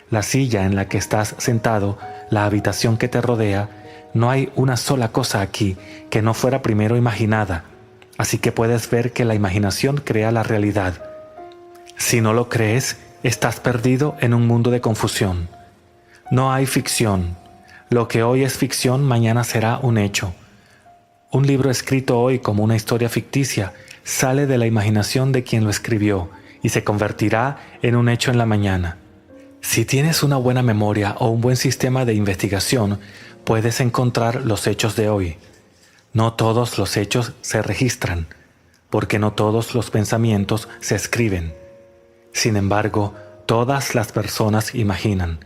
La silla en la que estás sentado, la habitación que te rodea, no hay una sola cosa aquí que no fuera primero imaginada. Así que puedes ver que la imaginación crea la realidad. Si no lo crees, estás perdido en un mundo de confusión. No hay ficción. Lo que hoy es ficción, mañana será un hecho. Un libro escrito hoy como una historia ficticia sale de la imaginación de quien lo escribió y se convertirá en un hecho en la mañana. Si tienes una buena memoria o un buen sistema de investigación, puedes encontrar los hechos de hoy. No todos los hechos se registran, porque no todos los pensamientos se escriben. Sin embargo, todas las personas imaginan.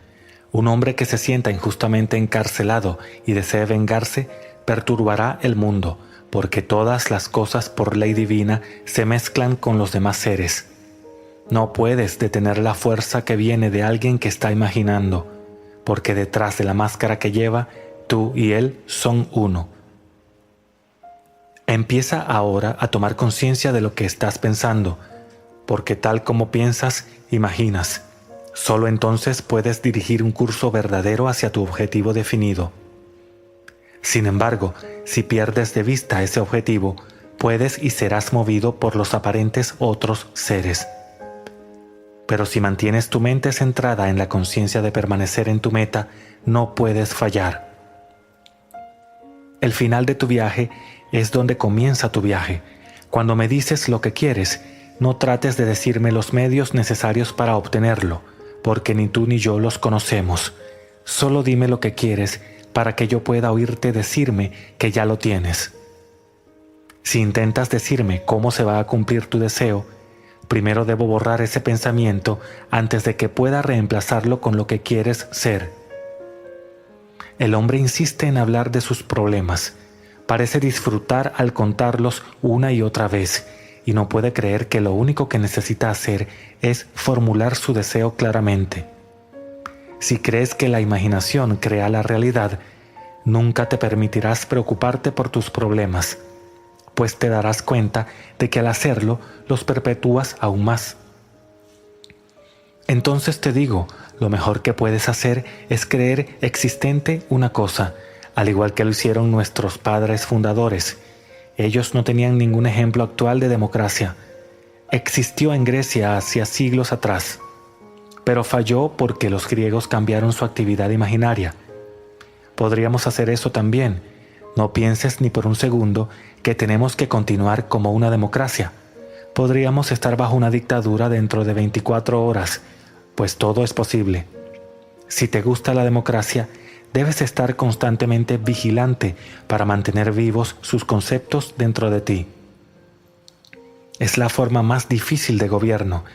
Un hombre que se sienta injustamente encarcelado y desee vengarse, perturbará el mundo, porque todas las cosas por ley divina se mezclan con los demás seres. No puedes detener la fuerza que viene de alguien que está imaginando, porque detrás de la máscara que lleva, tú y él son uno. Empieza ahora a tomar conciencia de lo que estás pensando, porque tal como piensas, imaginas. Solo entonces puedes dirigir un curso verdadero hacia tu objetivo definido. Sin embargo, si pierdes de vista ese objetivo, puedes y serás movido por los aparentes otros seres. Pero si mantienes tu mente centrada en la conciencia de permanecer en tu meta, no puedes fallar. El final de tu viaje es donde comienza tu viaje. Cuando me dices lo que quieres, no trates de decirme los medios necesarios para obtenerlo, porque ni tú ni yo los conocemos. Solo dime lo que quieres para que yo pueda oírte decirme que ya lo tienes. Si intentas decirme cómo se va a cumplir tu deseo, primero debo borrar ese pensamiento antes de que pueda reemplazarlo con lo que quieres ser. El hombre insiste en hablar de sus problemas. Parece disfrutar al contarlos una y otra vez, y no puede creer que lo único que necesita hacer es formular su deseo claramente. Si crees que la imaginación crea la realidad, nunca te permitirás preocuparte por tus problemas, pues te darás cuenta de que al hacerlo los perpetúas aún más. Entonces te digo, lo mejor que puedes hacer es creer existente una cosa, al igual que lo hicieron nuestros padres fundadores. Ellos no tenían ningún ejemplo actual de democracia. Existió en Grecia hacia siglos atrás, pero falló porque los griegos cambiaron su actividad imaginaria. Podríamos hacer eso también. No pienses ni por un segundo que tenemos que continuar como una democracia. Podríamos estar bajo una dictadura dentro de 24 horas, pues todo es posible. Si te gusta la democracia, debes estar constantemente vigilante para mantener vivos sus conceptos dentro de ti. Es la forma más difícil de gobierno.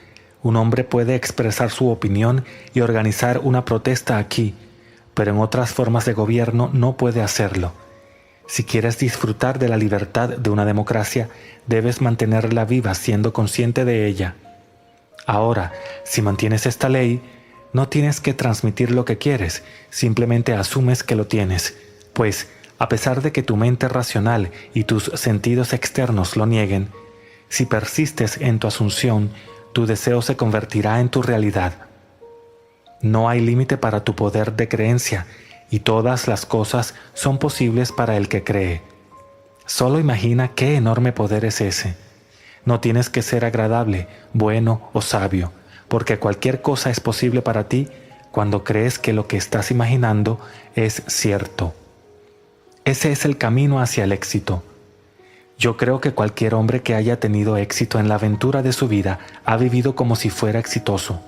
Un hombre puede expresar su opinión y organizar una protesta aquí, pero en otras formas de gobierno no puede hacerlo. Si quieres disfrutar de la libertad de una democracia, debes mantenerla viva siendo consciente de ella. Ahora, si mantienes esta ley, no tienes que transmitir lo que quieres, simplemente asumes que lo tienes, pues, a pesar de que tu mente racional y tus sentidos externos lo nieguen, si persistes en tu asunción, tu deseo se convertirá en tu realidad. No hay límite para tu poder de creencia, y todas las cosas son posibles para el que cree. Solo imagina qué enorme poder es ese. No tienes que ser agradable, bueno o sabio, porque cualquier cosa es posible para ti cuando crees que lo que estás imaginando es cierto. Ese es el camino hacia el éxito. Yo creo que cualquier hombre que haya tenido éxito en la aventura de su vida ha vivido como si fuera exitoso.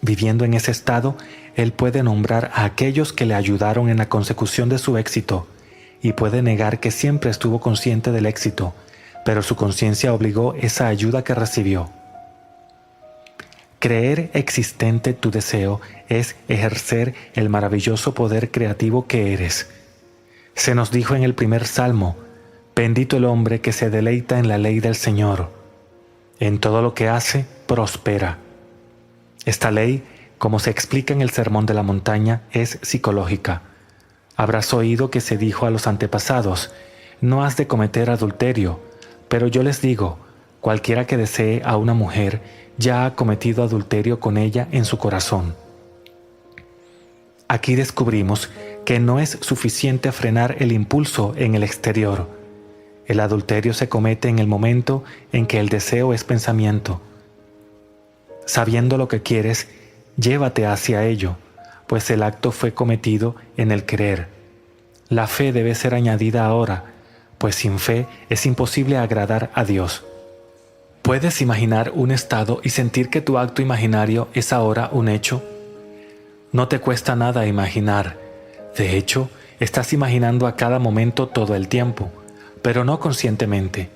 Viviendo en ese estado, él puede nombrar a aquellos que le ayudaron en la consecución de su éxito, y puede negar que siempre estuvo consciente del éxito, pero su conciencia obligó esa ayuda que recibió. Creer existente tu deseo es ejercer el maravilloso poder creativo que eres. Se nos dijo en el primer salmo: bendito el hombre que se deleita en la ley del Señor. En todo lo que hace, prospera. Esta ley, como se explica en el Sermón de la Montaña, es psicológica. Habrás oído que se dijo a los antepasados: no has de cometer adulterio, pero yo les digo, cualquiera que desee a una mujer ya ha cometido adulterio con ella en su corazón. Aquí descubrimos que no es suficiente frenar el impulso en el exterior. El adulterio se comete en el momento en que el deseo es pensamiento. Sabiendo lo que quieres, llévate hacia ello, pues el acto fue cometido en el querer. La fe debe ser añadida ahora, pues sin fe es imposible agradar a Dios. ¿Puedes imaginar un estado y sentir que tu acto imaginario es ahora un hecho? No te cuesta nada imaginar. De hecho, estás imaginando a cada momento todo el tiempo, pero no conscientemente.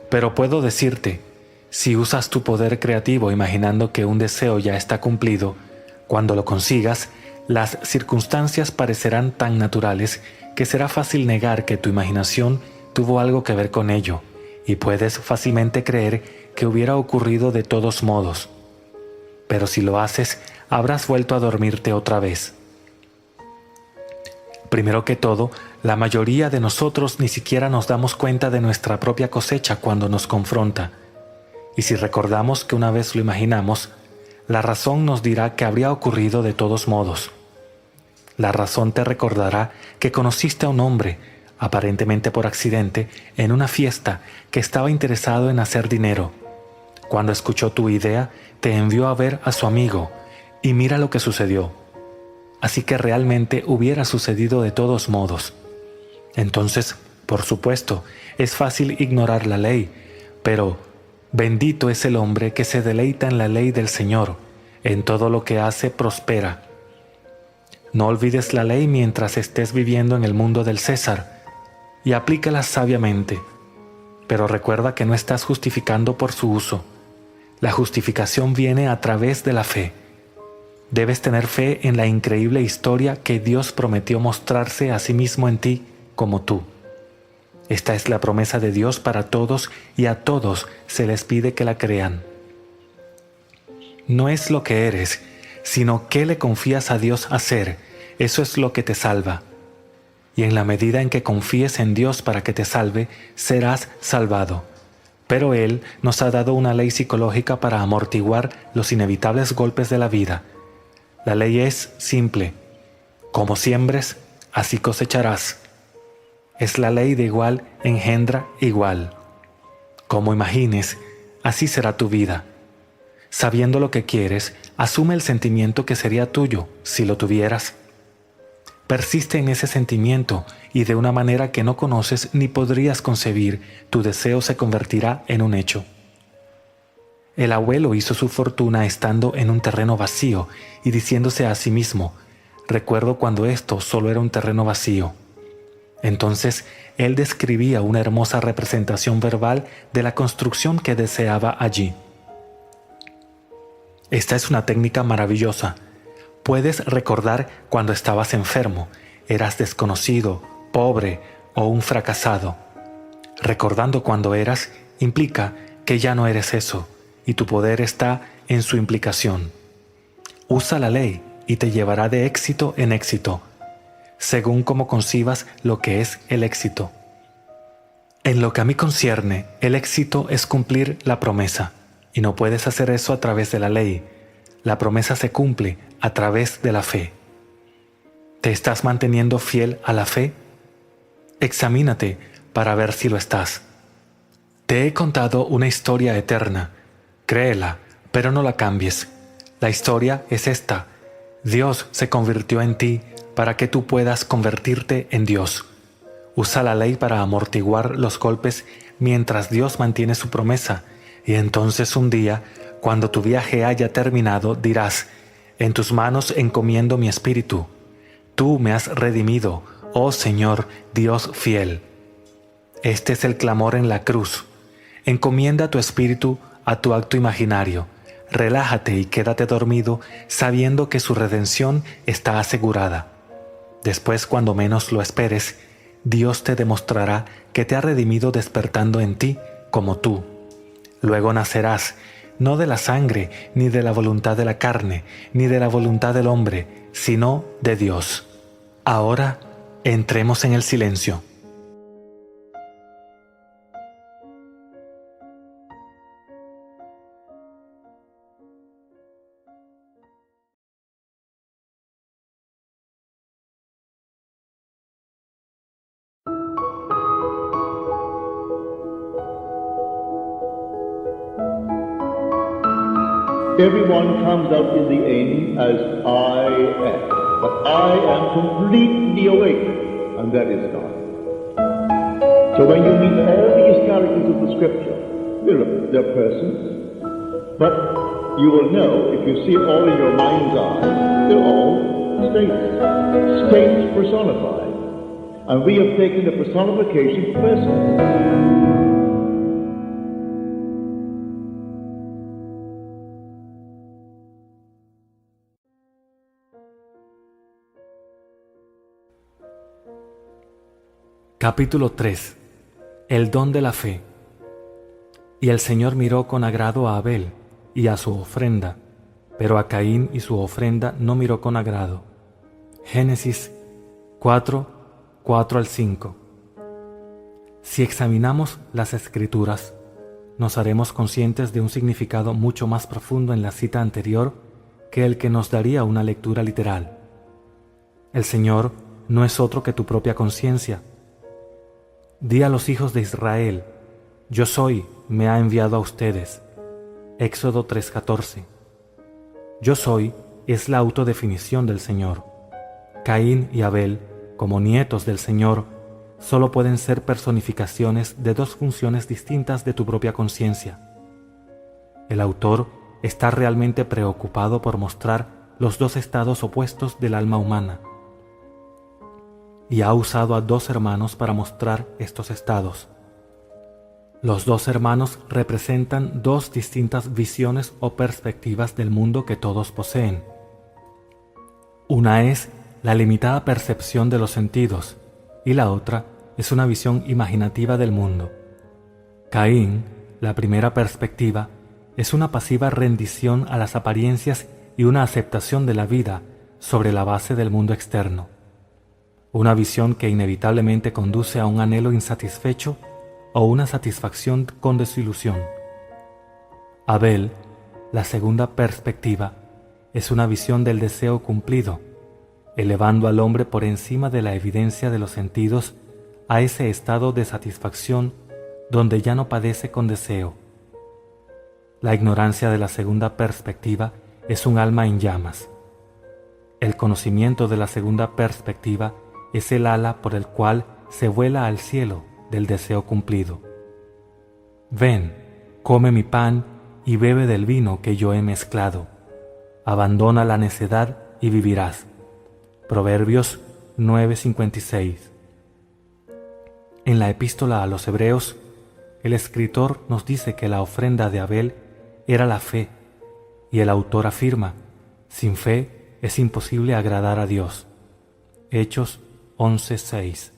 Pero puedo decirte, si usas tu poder creativo imaginando que un deseo ya está cumplido, cuando lo consigas, las circunstancias parecerán tan naturales que será fácil negar que tu imaginación tuvo algo que ver con ello, y puedes fácilmente creer que hubiera ocurrido de todos modos. Pero si lo haces, habrás vuelto a dormirte otra vez. Primero que todo, la mayoría de nosotros ni siquiera nos damos cuenta de nuestra propia cosecha cuando nos confronta. Y si recordamos que una vez lo imaginamos, la razón nos dirá que habría ocurrido de todos modos. La razón te recordará que conociste a un hombre, aparentemente por accidente, en una fiesta que estaba interesado en hacer dinero. Cuando escuchó tu idea, te envió a ver a su amigo, y mira lo que sucedió. Así que realmente hubiera sucedido de todos modos. Entonces, por supuesto, es fácil ignorar la ley, pero bendito es el hombre que se deleita en la ley del Señor, en todo lo que hace prospera. No olvides la ley mientras estés viviendo en el mundo del César, y aplícala sabiamente, pero recuerda que no estás justificando por su uso. La justificación viene a través de la fe. Debes tener fe en la increíble historia que Dios prometió mostrarse a sí mismo en ti como tú. Esta es la promesa de Dios para todos y a todos se les pide que la crean. No es lo que eres, sino qué le confías a Dios hacer. Eso es lo que te salva. Y en la medida en que confíes en Dios para que te salve, serás salvado. Pero Él nos ha dado una ley psicológica para amortiguar los inevitables golpes de la vida. La ley es simple: como siembres, así cosecharás. Es la ley de igual engendra igual. Como imagines, así será tu vida. Sabiendo lo que quieres, asume el sentimiento que sería tuyo si lo tuvieras. Persiste en ese sentimiento y de una manera que no conoces ni podrías concebir, tu deseo se convertirá en un hecho. El abuelo hizo su fortuna estando en un terreno vacío y diciéndose a sí mismo: recuerdo cuando esto solo era un terreno vacío. Entonces él describía una hermosa representación verbal de la construcción que deseaba allí. Esta es una técnica maravillosa. Puedes recordar cuando estabas enfermo, eras desconocido, pobre o un fracasado. Recordando cuando eras implica que ya no eres eso, y tu poder está en su implicación. Usa la ley y te llevará de éxito en éxito, según como concibas lo que es el éxito. En lo que a mí concierne, el éxito es cumplir la promesa, y no puedes hacer eso a través de la ley. La promesa se cumple a través de la fe. ¿Te estás manteniendo fiel a la fe? Examínate para ver si lo estás. Te he contado una historia eterna. Créela, pero no la cambies. La historia es esta: Dios se convirtió en ti para que tú puedas convertirte en Dios. Usa la ley para amortiguar los golpes mientras Dios mantiene su promesa, y entonces un día, cuando tu viaje haya terminado, dirás: en tus manos encomiendo mi espíritu. Tú me has redimido, oh Señor, Dios fiel. Este es el clamor en la cruz. Encomienda tu espíritu a tu acto imaginario. Relájate y quédate dormido sabiendo que su redención está asegurada. Después, cuando menos lo esperes, Dios te demostrará que te ha redimido despertando en ti como tú. Luego nacerás, no de la sangre, ni de la voluntad de la carne, ni de la voluntad del hombre, sino de Dios. Ahora, entremos en el silencio. Everyone comes out in the end as I am, but I am completely awake, and that is God. So when you meet all these characters of the scripture, they're persons, but you will know, if you see it all in your mind's eye, they're all states personified. And we have taken the personification person. Capítulo 3. El don de la fe. Y el Señor miró con agrado a Abel y a su ofrenda, pero a Caín y su ofrenda no miró con agrado. Génesis 4, 4 al 5. Si examinamos las Escrituras, nos haremos conscientes de un significado mucho más profundo en la cita anterior que el que nos daría una lectura literal. El Señor no es otro que tu propia conciencia. Di a los hijos de Israel, yo soy, me ha enviado a ustedes. Éxodo 3:14. Yo soy es la autodefinición del Señor. Caín y Abel, como nietos del Señor, solo pueden ser personificaciones de dos funciones distintas de tu propia conciencia. El autor está realmente preocupado por mostrar los dos estados opuestos del alma humana, y ha usado a dos hermanos para mostrar estos estados. Los dos hermanos representan dos distintas visiones o perspectivas del mundo que todos poseen. Una es la limitada percepción de los sentidos y la otra es una visión imaginativa del mundo. Caín, la primera perspectiva, es una pasiva rendición a las apariencias y una aceptación de la vida sobre la base del mundo externo. Una visión que inevitablemente conduce a un anhelo insatisfecho o una satisfacción con desilusión. Abel, la segunda perspectiva, es una visión del deseo cumplido, elevando al hombre por encima de la evidencia de los sentidos a ese estado de satisfacción donde ya no padece con deseo. La ignorancia de la segunda perspectiva es un alma en llamas. El conocimiento de la segunda perspectiva es el ala por el cual se vuela al cielo del deseo cumplido. Ven, come mi pan y bebe del vino que yo he mezclado. Abandona la necedad y vivirás. Proverbios 9:56. En la epístola a los Hebreos, el escritor nos dice que la ofrenda de Abel era la fe, y el autor afirma, sin fe es imposible agradar a Dios. Hechos 11:6.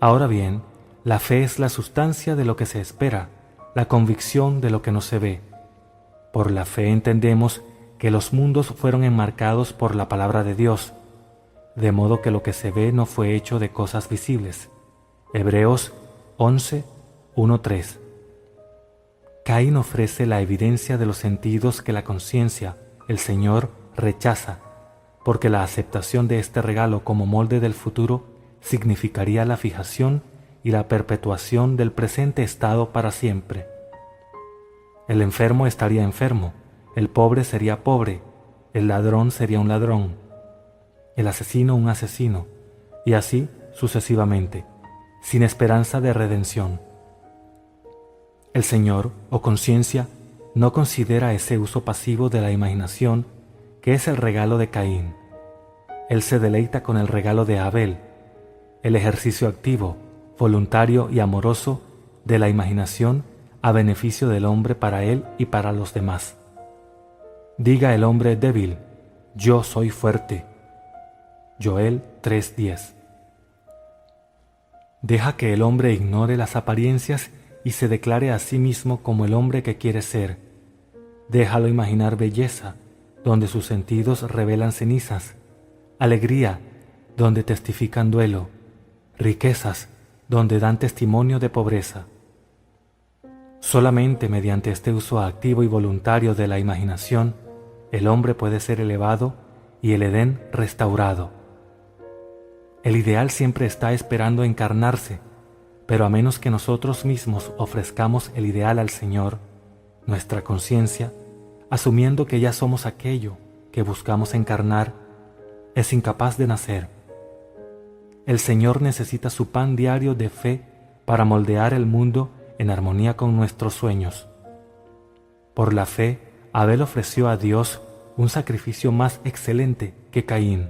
Ahora bien, la fe es la sustancia de lo que se espera, la convicción de lo que no se ve. Por la fe entendemos que los mundos fueron enmarcados por la palabra de Dios, de modo que lo que se ve no fue hecho de cosas visibles. Hebreos 11:1-3. Caín ofrece la evidencia de los sentidos que la conciencia, el Señor, rechaza, porque la aceptación de este regalo como molde del futuro significaría la fijación y la perpetuación del presente estado para siempre. El enfermo estaría enfermo, el pobre sería pobre, el ladrón sería un ladrón, el asesino un asesino, y así sucesivamente, sin esperanza de redención. El Señor, o conciencia, no considera ese uso pasivo de la imaginación que es el regalo de Caín. Él se deleita con el regalo de Abel, el ejercicio activo, voluntario y amoroso de la imaginación a beneficio del hombre para él y para los demás. Diga el hombre débil: yo soy fuerte. Joel 3:10. Deja que el hombre ignore las apariencias y se declare a sí mismo como el hombre que quiere ser. Déjalo imaginar belleza, donde sus sentidos revelan cenizas, alegría, donde testifican duelo, riquezas, donde dan testimonio de pobreza. Solamente mediante este uso activo y voluntario de la imaginación, el hombre puede ser elevado y el Edén restaurado. El ideal siempre está esperando encarnarse, pero a menos que nosotros mismos ofrezcamos el ideal al Señor, nuestra conciencia, asumiendo que ya somos aquello que buscamos encarnar, es incapaz de nacer. El Señor necesita su pan diario de fe para moldear el mundo en armonía con nuestros sueños. Por la fe, Abel ofreció a Dios un sacrificio más excelente que Caín.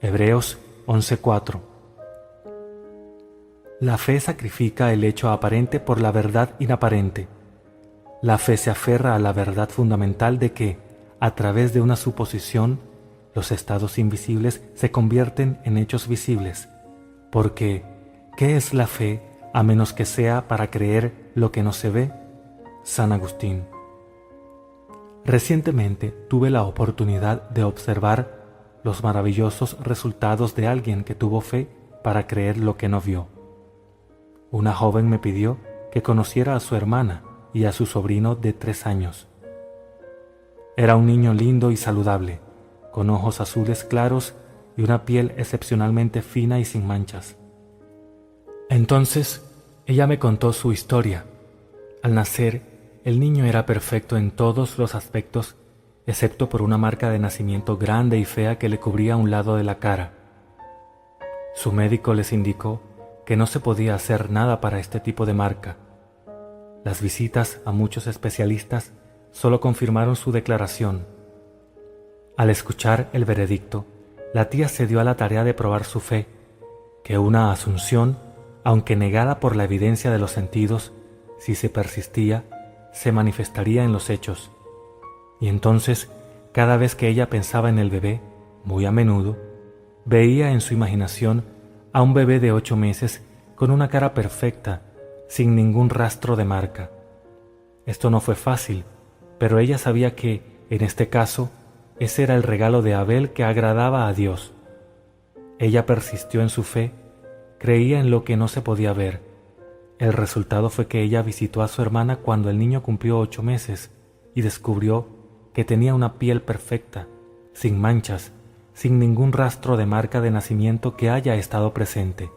Hebreos 11:4. La fe sacrifica el hecho aparente por la verdad inaparente. La fe se aferra a la verdad fundamental de que, a través de una suposición, los estados invisibles se convierten en hechos visibles, porque ¿qué es la fe a menos que sea para creer lo que no se ve? San Agustín. Recientemente tuve la oportunidad de observar los maravillosos resultados de alguien que tuvo fe para creer lo que no vio. Una joven me pidió que conociera a su hermana y a su sobrino de 3 años. Era un niño lindo y saludable, con ojos azules claros y una piel excepcionalmente fina y sin manchas. Entonces, ella me contó su historia. Al nacer, el niño era perfecto en todos los aspectos, excepto por una marca de nacimiento grande y fea que le cubría un lado de la cara. Su médico les indicó que no se podía hacer nada para este tipo de marca. Las visitas a muchos especialistas solo confirmaron su declaración. Al escuchar el veredicto, la tía se dio a la tarea de probar su fe, que una asunción, aunque negada por la evidencia de los sentidos, si se persistía, se manifestaría en los hechos. Y entonces, cada vez que ella pensaba en el bebé, muy a menudo, veía en su imaginación a un bebé de 8 meses con una cara perfecta, sin ningún rastro de marca. Esto no fue fácil, pero ella sabía que, en este caso, ese era el regalo de Abel que agradaba a Dios. Ella persistió en su fe, creía en lo que no se podía ver. El resultado fue que ella visitó a su hermana cuando el niño cumplió 8 meses y descubrió que tenía una piel perfecta, sin manchas, sin ningún rastro de marca de nacimiento que haya estado presente.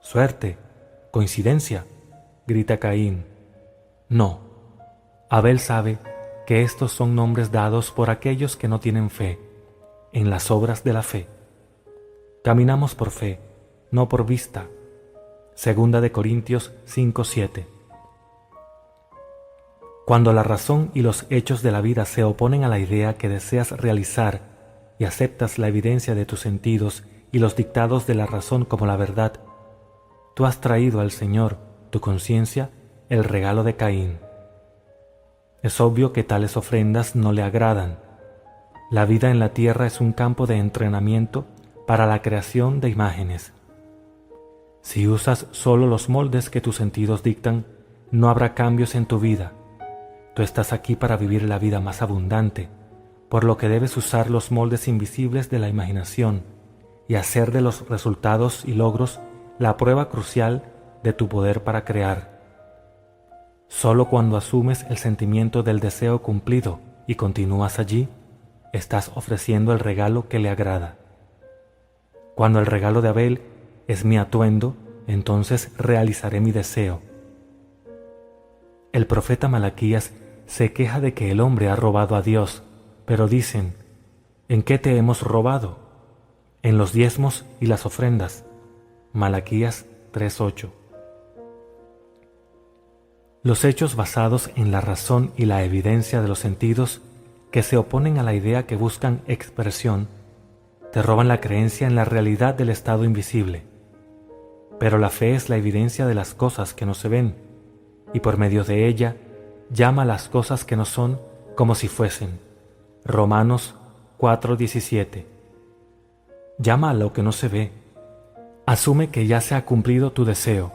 «¡Suerte! ¡Coincidencia!», grita Caín. No, Abel sabe que estos son nombres dados por aquellos que no tienen fe, en las obras de la fe. Caminamos por fe, no por vista. 2 Corintios 5:7. Cuando la razón y los hechos de la vida se oponen a la idea que deseas realizar y aceptas la evidencia de tus sentidos y los dictados de la razón como la verdad, tú has traído al Señor, tu conciencia, el regalo de Caín. Es obvio que tales ofrendas no le agradan. La vida en la tierra es un campo de entrenamiento para la creación de imágenes. Si usas solo los moldes que tus sentidos dictan, no habrá cambios en tu vida. Tú estás aquí para vivir la vida más abundante, por lo que debes usar los moldes invisibles de la imaginación y hacer de los resultados y logros la prueba crucial de tu poder para crear. Solo cuando asumes el sentimiento del deseo cumplido y continúas allí, estás ofreciendo el regalo que le agrada. Cuando el regalo de Abel es mi atuendo, entonces realizaré mi deseo. El profeta Malaquías se queja de que el hombre ha robado a Dios, pero dicen: ¿en qué te hemos robado? En los diezmos y las ofrendas. Malaquías 3:8. Los hechos basados en la razón y la evidencia de los sentidos, que se oponen a la idea que buscan expresión, te roban la creencia en la realidad del estado invisible. Pero la fe es la evidencia de las cosas que no se ven, y por medio de ella llama a las cosas que no son como si fuesen. Romanos 4:17. Llama a lo que no se ve. Asume que ya se ha cumplido tu deseo.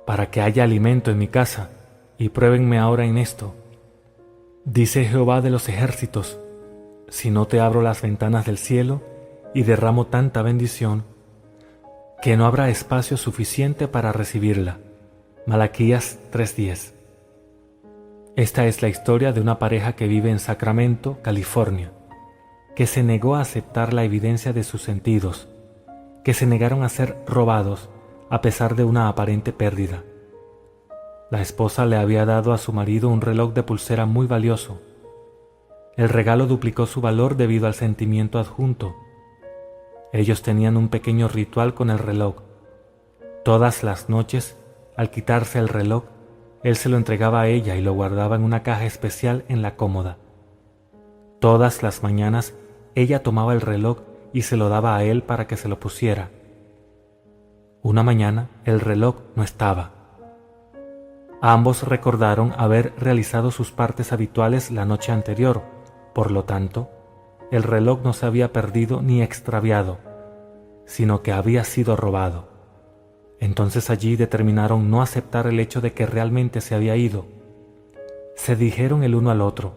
Para que haya alimento en mi casa, y pruébenme ahora en esto. Dice Jehová de los ejércitos, si no te abro las ventanas del cielo y derramo tanta bendición, que no habrá espacio suficiente para recibirla. Malaquías 3:10. Esta es la historia de una pareja que vive en Sacramento, California, que se negó a aceptar la evidencia de sus sentidos, que se negaron a ser robados a pesar de una aparente pérdida. La esposa le había dado a su marido un reloj de pulsera muy valioso. El regalo duplicó su valor debido al sentimiento adjunto. Ellos tenían un pequeño ritual con el reloj. Todas las noches, al quitarse el reloj, él se lo entregaba a ella y lo guardaba en una caja especial en la cómoda. Todas las mañanas, ella tomaba el reloj y se lo daba a él para que se lo pusiera. Una mañana, el reloj no estaba. Ambos recordaron haber realizado sus partes habituales la noche anterior, por lo tanto, el reloj no se había perdido ni extraviado, sino que había sido robado. Entonces allí determinaron no aceptar el hecho de que realmente se había ido. Se dijeron el uno al otro,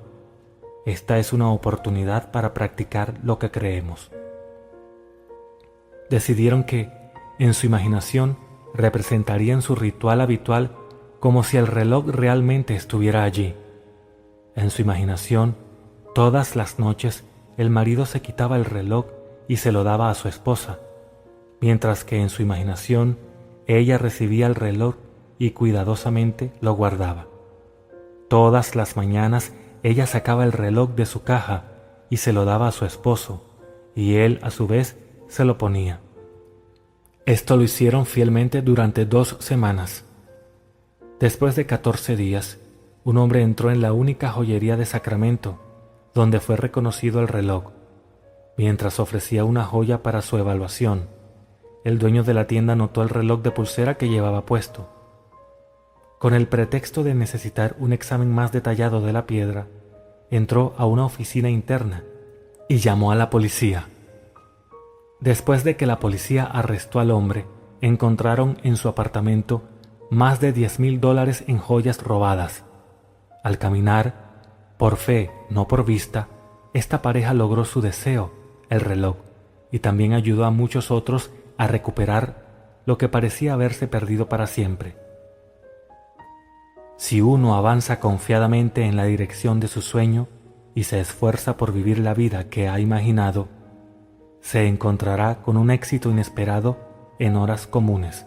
esta es una oportunidad para practicar lo que creemos. Decidieron que, en su imaginación, representarían su ritual habitual como si el reloj realmente estuviera allí. En su imaginación, todas las noches, el marido se quitaba el reloj y se lo daba a su esposa, mientras que en su imaginación, ella recibía el reloj y cuidadosamente lo guardaba. Todas las mañanas, ella sacaba el reloj de su caja y se lo daba a su esposo, y él, a su vez, se lo ponía. Esto lo hicieron fielmente durante 2 semanas. Después de 14 días, un hombre entró en la única joyería de Sacramento, donde fue reconocido el reloj. Mientras ofrecía una joya para su evaluación, el dueño de la tienda notó el reloj de pulsera que llevaba puesto. Con el pretexto de necesitar un examen más detallado de la piedra, entró a una oficina interna y llamó a la policía. Después de que la policía arrestó al hombre, encontraron en su apartamento más de $10,000 en joyas robadas. Al caminar, por fe, no por vista, esta pareja logró su deseo, el reloj, y también ayudó a muchos otros a recuperar lo que parecía haberse perdido para siempre. Si uno avanza confiadamente en la dirección de su sueño y se esfuerza por vivir la vida que ha imaginado, se encontrará con un éxito inesperado en horas comunes.